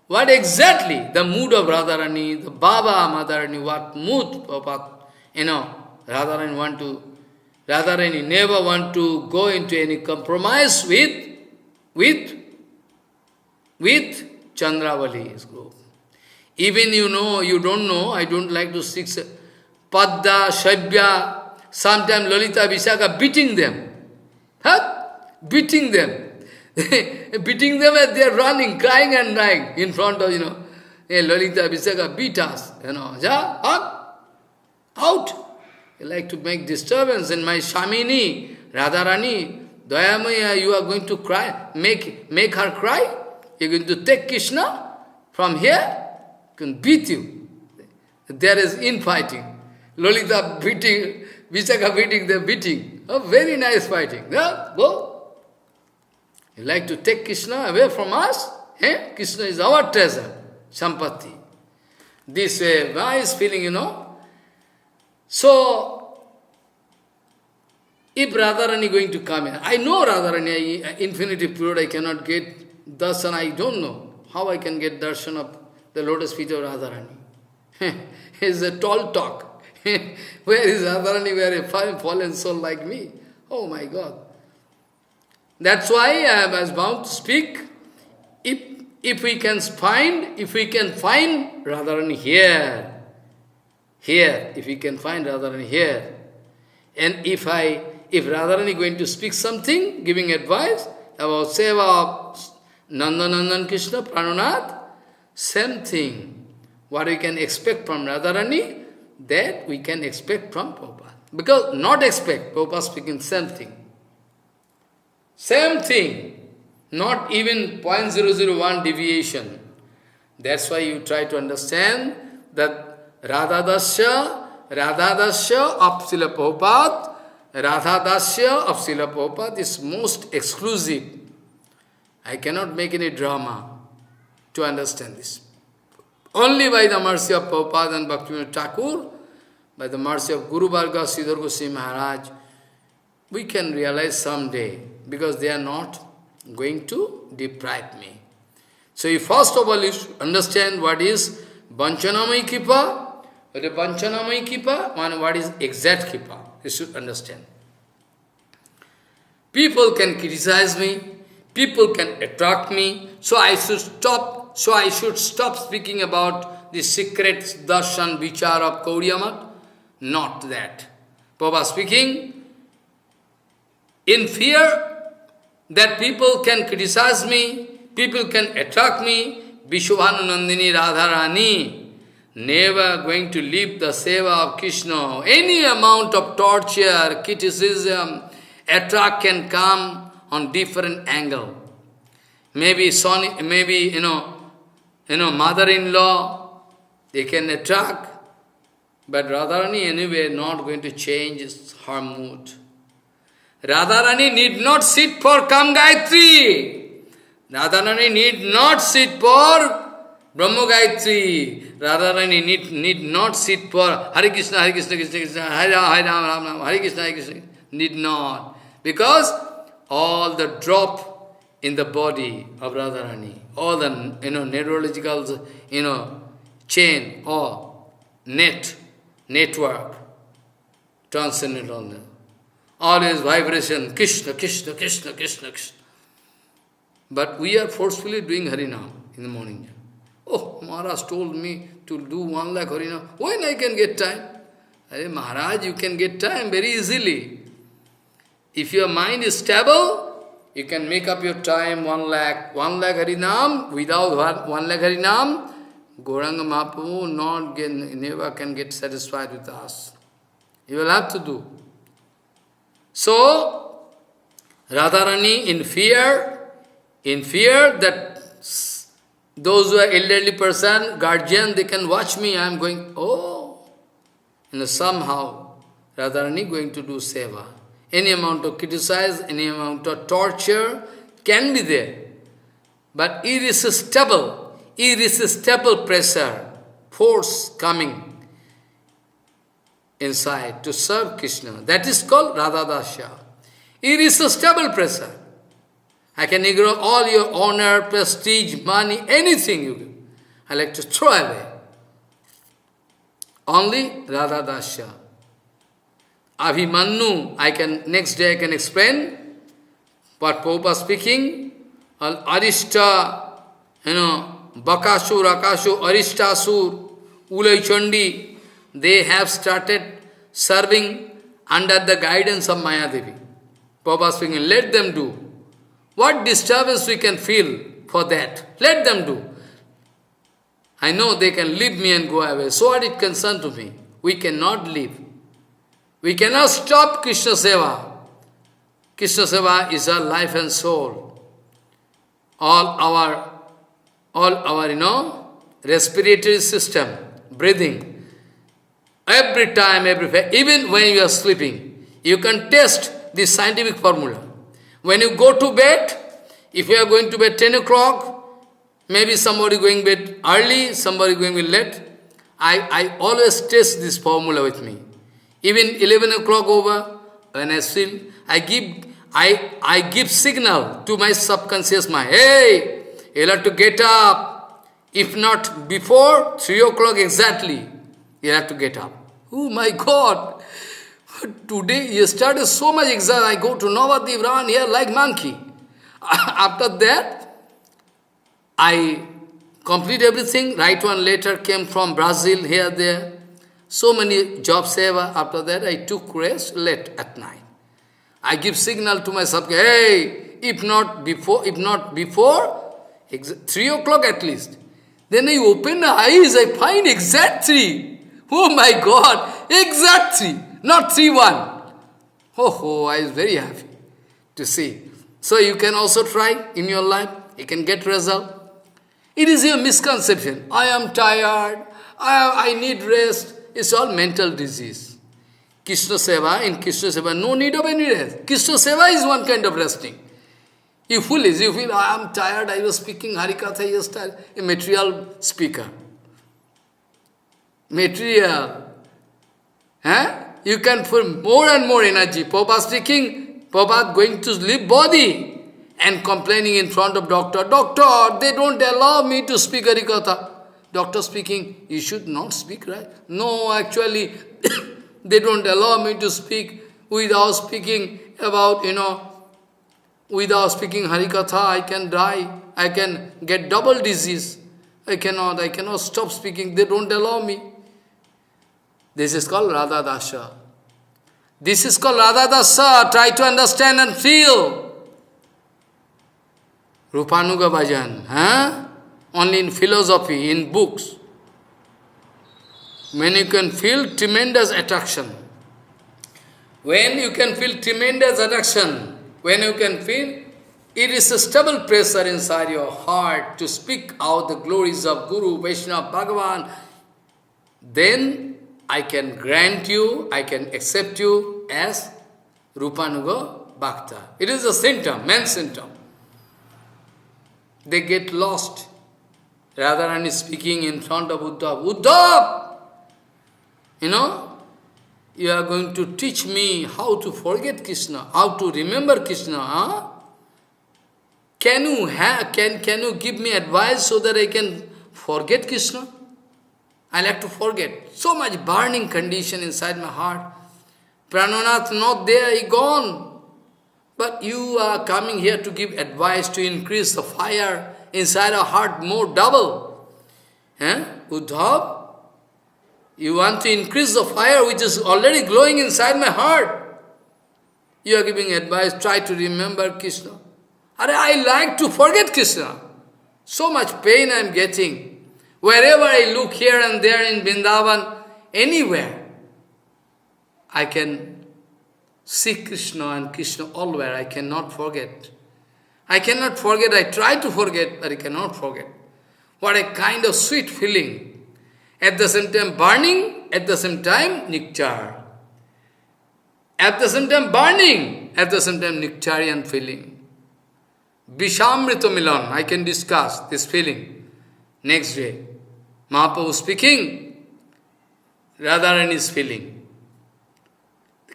What exactly the mood of Radharani, the Baba Madharani, what mood Prabhupada, Radharani never want to go into any compromise with Chandravali's group. Even you don't know, I don't like to speak Padda, Shabya, sometimes Lalita Vishaka beating them. Beating them. Beating them as they are running, crying and crying in front of, hey, Lalita Vishaka beat us, out. They like to make disturbance. And my Shamini, Radharani, Dayamaya, you are going to cry, make her cry? You are going to take Krishna from here? Can beat you. There is infighting. Lalita beating, Vishaka beating, they are beating. Oh, very nice fighting. Yeah, go. You like to take Krishna away from us? Eh? Krishna is our treasure, Sampati. This way, nice feeling, So, if Radharani going to come here, I know Radharani, infinity period I cannot get darshan, I don't know how I can get darshan of the lotus feet of Radharani. It's a tall talk. Where is Radharani, where a fallen soul like me? Oh my God. That's why I was bound to speak. If we can find Radharani here, if we can find Radharani here, and if Radharani going to speak something, giving advice about seva of Nandanandan Krishna, Prananath, same thing. What we can expect from Radharani, that we can expect from Prabhupada. Because not expect, Prabhupada speaking same thing. Same thing, not even 0.001 deviation. That's why you try to understand that Radha Dasya of Srila Prabhupada, Radha Dasya of Srila Prabhupada is most exclusive. I cannot make any drama to understand this. Only by the mercy of Prabhupada and Bhaktivinod Thakur, by the mercy of Guru Varga, Sridhar Goswami Maharaj, we can realize someday, because they are not going to deprive me. So you first of all you should understand what is Vanchanamai Kripa, what is Vanchanamai Kripa, and what is exact Kripa. You should understand. People can criticize me, people can attract me, so I should stop speaking about the secret darshan vichar of Kauriyamat. Not that. Prabhupada speaking, in fear that people can criticize me, people can attract me, Vishwabhanu Radharani, never going to leave the seva of Krishna. Any amount of torture, criticism, attract can come on different angle. Maybe mother-in-law, they can attract, but Radharani anyway not going to change her mood. Radharani need not sit for Kam Gayatri. Radharani need not sit for Brahma Gayatri. Radharani need not sit for Hare Krishna, Hare Krishna, Krishna Krishna, Hare Ram, Hare Ram, Ram, Hare Krishna, Hare Krishna. Need not. Because all the drop in the body of Radharani, all the neurological chain or network, transcendental. Always vibration, Krishna, Krishna, Krishna, Krishna, Krishna. But we are forcefully doing Harinam in the morning. Oh, Maharaj told me to do 1 lakh Harinam. When I can get time? Hey, Maharaj, you can get time very easily. If your mind is stable, you can make up your time 1 lakh Harinam. Without 1 lakh Harinam, Gauranga Mahaprabhu never can get satisfied with us. You will have to do. So, Radharani in fear that those who are elderly person, guardian, they can watch me, I am going, somehow Radharani going to do seva. Any amount of criticize, any amount of torture can be there. But irresistible irresistible pressure, force coming inside to serve Krishna. That is called Radha Dasya. Irresistible pressure. I can ignore all your honor, prestige, money, anything you give. I like to throw away. Only Radha Dasya. Abhimanyu, next day I can explain what Prabhupada speaking. Arishta, Bakasur, Akasur, Arishtasur, Ulay Chandi, they have started serving under the guidance of Mayadevi. Prabhupada speaking, let them do. What disturbance we can feel for that? Let them do. I know they can leave me and go away. So what it concerns to me? We cannot leave. We cannot stop Krishna Seva. Krishna Seva is our life and soul. All our, respiratory system, breathing. Every time, even when you are sleeping, you can test this scientific formula. When you go to bed, if you are going to bed 10 o'clock, maybe somebody going to bed early, somebody going to bed late. I always test this formula with me. Even 11 o'clock over, when I sleep, I give signal to my subconscious mind. Hey, you have to get up. If not before 3 o'clock exactly, you have to get up. Oh my God! Today, yesterday, so much exam. I go to Navadip, run here like monkey. After that, I complete everything. Right one letter came from Brazil, here, there. So many job seva. After that, I took rest late at night. I give signal to my subconscious, hey, if not before 3 o'clock at least. Then I open the eyes, I find exact 3. Oh my God, exact 3. Not 3-1. Oh, I was very happy to see. So you can also try in your life. You can get result. It is a misconception. I am tired. I need rest. It's all mental disease. Krishna Seva, in Krishna Seva, no need of any rest. Krishna Seva is one kind of resting. You feel, I am tired. I was speaking ХариКатха yesterday, a material speaker. Material. You can feel more and more energy. Prabhupada speaking, Prabhupada going to leave body and complaining in front of doctor. Doctor, they don't allow me to speak ХариКатха. Doctor speaking, you should not speak, right? No, actually, they don't allow me to speak without speaking about, without speaking ХариКатха, I can die. I can get double disease. I cannot stop speaking. They don't allow me. This is called Radha Dasya. This is called Radha Dasya. Try to understand and feel. Rupanuga Bhajan. Only in philosophy, in books. When you can feel tremendous attraction. When you can feel tremendous attraction. When you can feel irresistible pressure inside your heart to speak out the glories of Guru, Vaishnava, Bhagavan, then I can grant you, I can accept you as Rupanuga Bhakta. It is a symptom, main symptom. They get lost. Radharani speaking in front of Uddhav. Uddhav! You are going to teach me how to forget Krishna, how to remember Krishna. Huh? Can you give me advice so that I can forget Krishna? I like to forget. So much burning condition inside my heart. Prananath not there, he gone. But you are coming here to give advice to increase the fire inside our heart more double. Uddhav, you want to increase the fire which is already glowing inside my heart. You are giving advice, try to remember Krishna. I like to forget Krishna. So much pain I am getting. Wherever I look here and there in Vrindavan, anywhere, I can see Krishna and Krishna allwhere. I cannot forget. I cannot forget. I try to forget, but I cannot forget. What a kind of sweet feeling. At the same time burning, at the same time nectar. At the same time burning, at the same time nectarian feeling. Vishamrita Milan, I can discuss this feeling. Next day, Mahaprabhu speaking, Radharani is feeling.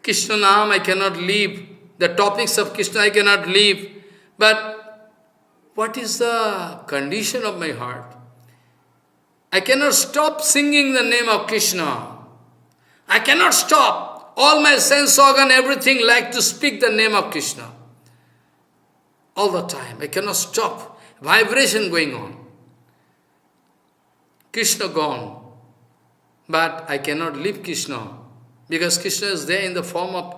Krishna Naam I cannot leave, the topics of Krishna I cannot leave, but what is the condition of my heart? I cannot stop singing the name of Krishna. I cannot stop. All my sense organ, everything like to speak the name of Krishna. All the time. I cannot stop. Vibration going on. Krishna gone. But I cannot leave Krishna. Because Krishna is there in the form of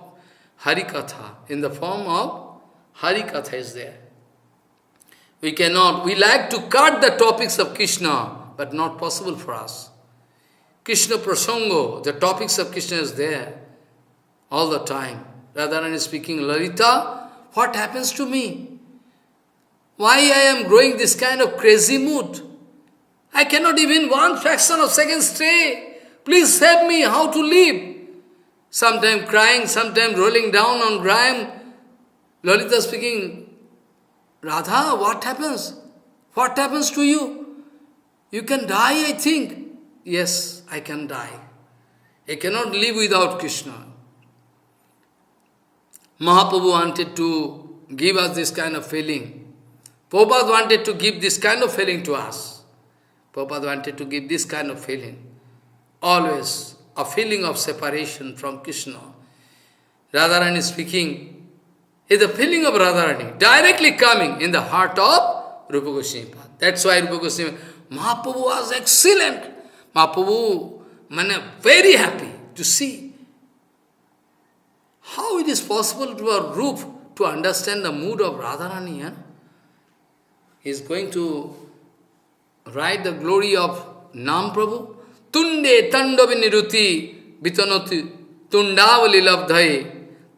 Harikatha. In the form of Harikatha is there. We cannot. We like to cut the topics of Krishna, but not possible for us. Krishna Prasango, the topics of Krishna is there all the time. Radharani is speaking, Lalita, what happens to me? Why I am growing this kind of crazy mood? I cannot even one fraction of second stay. Please help me how to live. Sometimes crying, sometimes rolling down on grime. Lalita speaking, Radha, what happens? What happens to you? You can die, I think. Yes, I can die. I cannot live without Krishna. Mahaprabhu wanted to give us this kind of feeling. Prabhupada wanted to give this kind of feeling to us. Prabhupada wanted to give this kind of feeling. Always a feeling of separation from Krishna. Radharani speaking is the feeling of Radharani directly coming in the heart of Rupa Goswami. That's why Rupa Goswami, Mahaprabhu was excellent. Mahaprabhu, very happy to see how it is possible to a Rupa to understand the mood of Radharani. He is going to write the glory of Nam Prabhu. Tunde tandavi niruti vitanoti tundavali labdhai.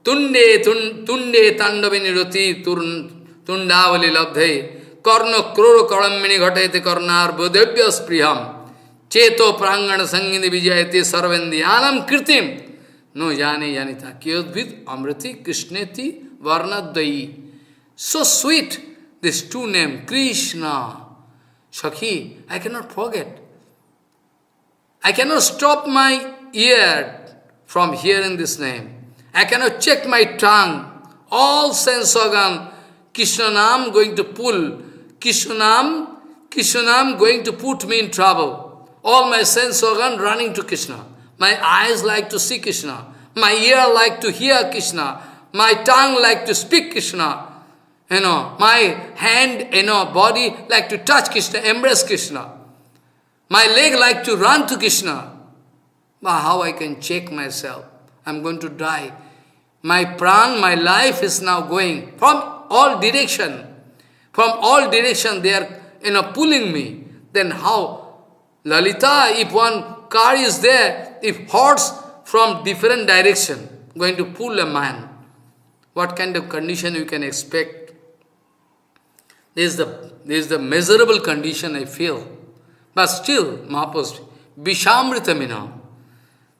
Tunde tandavi niruti tundavali labdhai. Karna kroro karamini ghatayate karnar bodhyabhyas priyam. Cheto prangana sangini vijayate sarvendhyanam kritim. No jane janita kyodvid amriti krishneti varnadvayi. So sweet, these two names, Krishna, Shakhi, I cannot forget. I cannot stop my ear from hearing this name. I cannot check my tongue. All sense organ, Krishna Nam going to pull. Krishna Nam going to put me in trouble. All my sense organ running to Krishna. My eyes like to see Krishna. My ear like to hear Krishna. My tongue like to speak Krishna. My hand, body like to touch Krishna, embrace Krishna. My leg like to run to Krishna. But how I can check myself? I'm going to die. My pran, my life is now going from all direction. From all direction they are pulling me. Then how? Lalita, if one car is there, if horse from different direction going to pull a man, what kind of condition you can expect? This is the measurable condition I feel. But still, Mahaprabhu, Vishamritamina.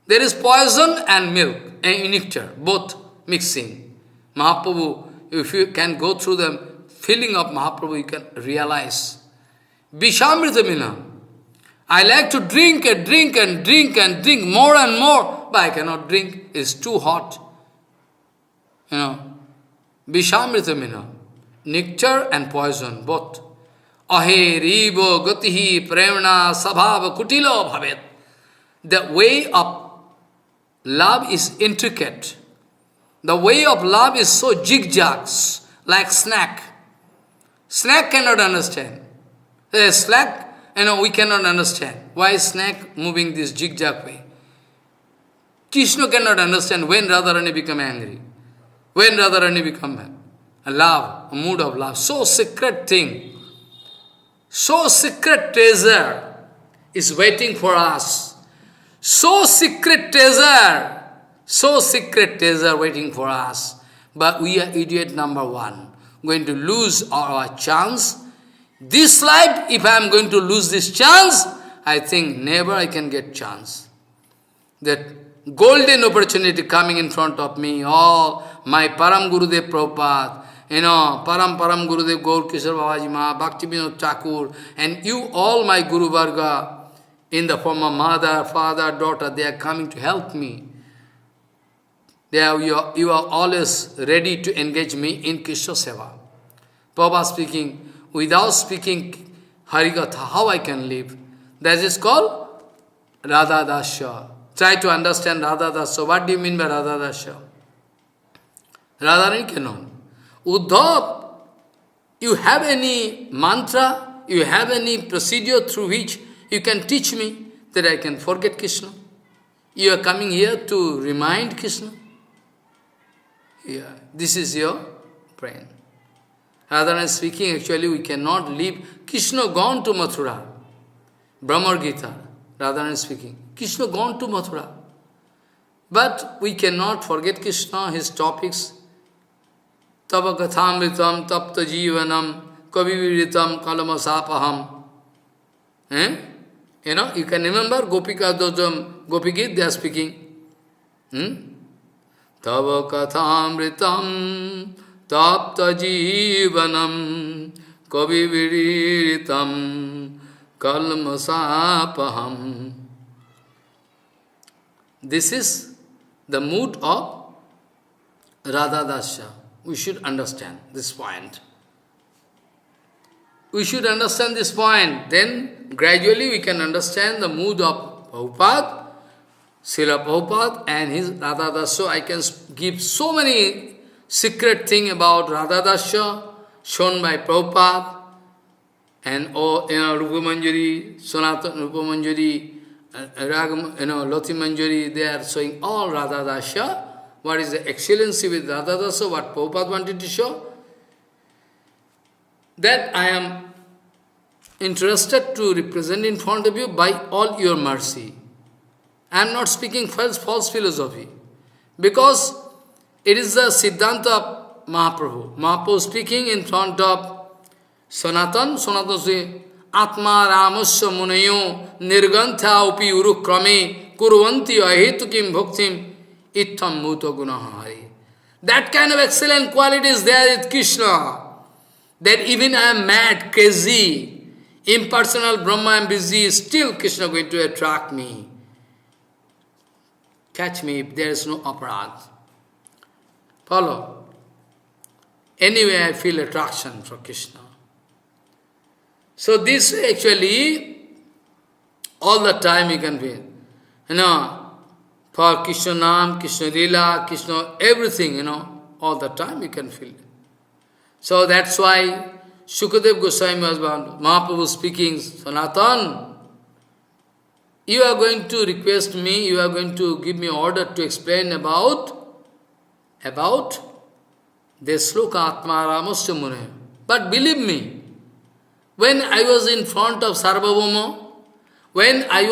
There is poison and milk and nectar, both mixing. Mahaprabhu, if you can go through the feeling of Mahaprabhu, you can realize. Vishamritamina. I like to drink and drink and drink and drink more and more, but I cannot drink. It's too hot. Vishamritamina. Nectar and poison, both. Ahe rivo gatihi premna sabhava kutilo bhavet. The way of love is intricate. The way of love is so zigzags, like snack. Snack cannot understand. The snack, we cannot understand. Why is snack moving this zigzag way? Krishna cannot understand when Radharani become angry. When Radharani become a love, a mood of love. So secret thing. So secret treasure is waiting for us. So secret treasure waiting for us. But we are idiot number one. Going to lose our chance. This life, if I am going to lose this chance, I think never I can get chance. That golden opportunity coming in front of me, all my Param Gurudev Prabhupada, Param Param Gurudev Gaur Kishore Babaji Ma, Bhaktivinod Thakur, and you all my Guru Varga, in the form of mother, father, daughter, they are coming to help me. You are always ready to engage me in Krishna Seva. Prabhupada speaking, without speaking Harikatha, how I can live? That is called Radha Dasya. Try to understand Radha Dasya. What do you mean by Radha Dasya? Radharani cannot. Uddhav, you have any mantra, you have any procedure through which you can teach me that I can forget Krishna? You are coming here to remind Krishna? Yeah, this is your brain. Radharani speaking, actually we cannot leave. Krishna gone to Mathura. Brahma Gita, Radharani speaking. Krishna gone to Mathura. But we cannot forget Krishna, his topics. Tava kathamritam tapta jivanam kaviviritam kalamasapaham. You can remember Gopika Dojam, Gopigit, they are speaking. Tava kathamritam tapta jivanam kaviviritam kalmasapaham. This is the mood of Radha Dasya. We should understand this point. We should understand this point. Then gradually we can understand the mood of Prabhupada, Srila Prabhupada and his Radha Dasya. I can give so many secret things about Radha Dasya shown by Prabhupada and Rupa Manjari, Sanatana Rupa Manjari, Loti Manjari, they are showing all Radha Dasya. What is the excellency with Radha Dasya, what Prabhupada wanted to show? That I am interested to represent in front of you by all your mercy. I am not speaking false philosophy. Because it is the Siddhanta of Mahaprabhu. Mahaprabhu speaking in front of Sanatan. Sanatan says, Atma Ramasya Munayo Nirgantha Upi Urukrame Kurvanti Ahetukim Bhaktim Ittham Muto Gunahari. That kind of excellent quality is there with Krishna. That even I am mad, crazy, impersonal Brahma, I am busy, still Krishna going to attract me. Catch me if there is no aparadh. Follow. Anyway, I feel attraction for Krishna. So this actually, all the time you can feel. For Krishna Nam, Krishna Lila, Krishna, everything, all the time you can feel it. So that's why Shukadev Goswami was born. Mahaprabhu speaking, Sanatan, you are going to request me, you are going to give me order to explain about the sloka Atma Ramasya Mune. But believe me, when I was in front of Sarvabhauma, I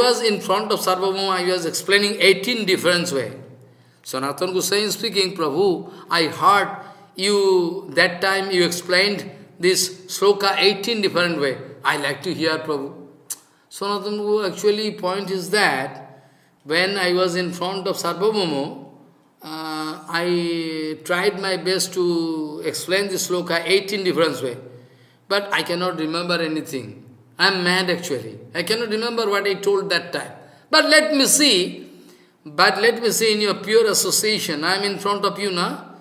was explaining 18 different ways. Sanatana Goswami speaking, Prabhu, I heard you, that time you explained this sloka 18 different ways. I like to hear Prabhu. Sanatana Goswami actually point is that, when I was in front of Sarvabhauma, I tried my best to explain this sloka 18 different ways. But I cannot remember anything. I am mad actually. I cannot remember what I told that time. But let me see in your pure association. I am in front of you now.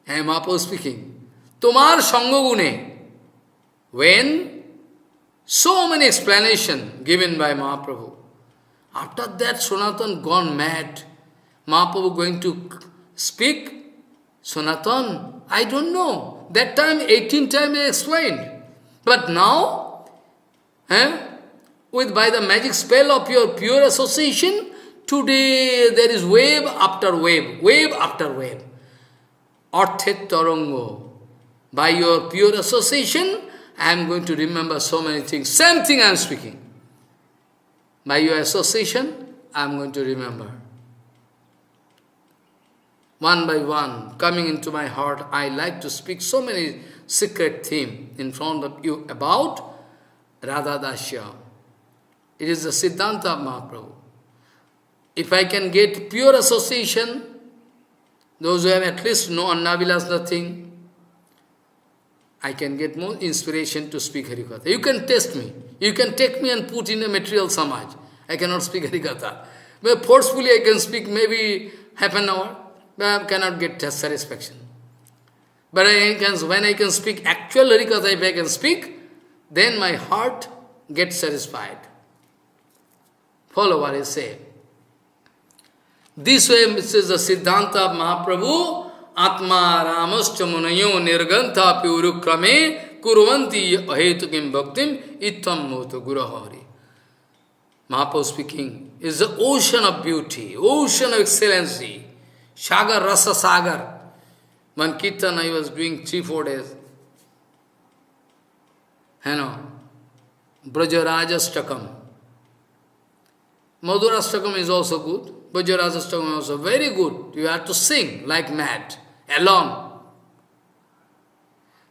I am Mahaprabhu speaking. Tomar Sangogune. When so many explanations given by Mahaprabhu. After that, Sanatan gone mad. Mahaprabhu going to speak. Sanatan, I don't know. That time, 18 times I explained. But now, by the magic spell of your pure association, today there is wave after wave, wave after wave. Arthet Tarango. By your pure association, I am going to remember so many things. Same thing I am speaking. By your association, I am going to remember. One by one, coming into my heart, I like to speak so many secret themes in front of you about Radha Dasya. It is the Siddhanta of Mahaprabhu. If I can get pure association, those who have at least no Annavilas, nothing, I can get more inspiration to speak Harikatha. You can test me. You can take me and put in a material samaj. I cannot speak Harikatha. But forcefully I can speak maybe half an hour, but I cannot get satisfaction. But when I can speak actual Harikatha, if I can speak, then my heart gets satisfied. Follow what I say. This way, it says the Siddhanta of Mahaprabhu, Atma Ramascha Munayo Nirgantha Pyurukrame Kurvanti Ahetukim Bhaktim Ittam Mota Gurahari. Mahaprabhu speaking is the ocean of beauty, ocean of excellency, Sagar, Rasa Sagar. One Kirtan I was doing 3-4 days. Brajarajastakam. Madhurastakam is also good. Brajarajastakam is also very good. You have to sing like mad, alone.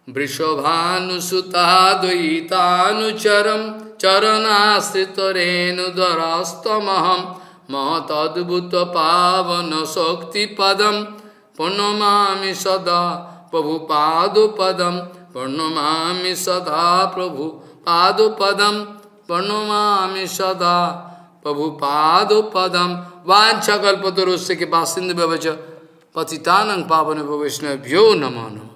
Vrishabhanusutta dvaitanucharam charanasritarenu darastamaham mahatadbhuta pavana sakti padam purnamami sada prabhupadu padam purnamami sada prabhupadu padam purnamami sada prabhupadu padam vanchakalpatarusya ke basindu babaja patitanang pavana vaishnavabhyo namo namo.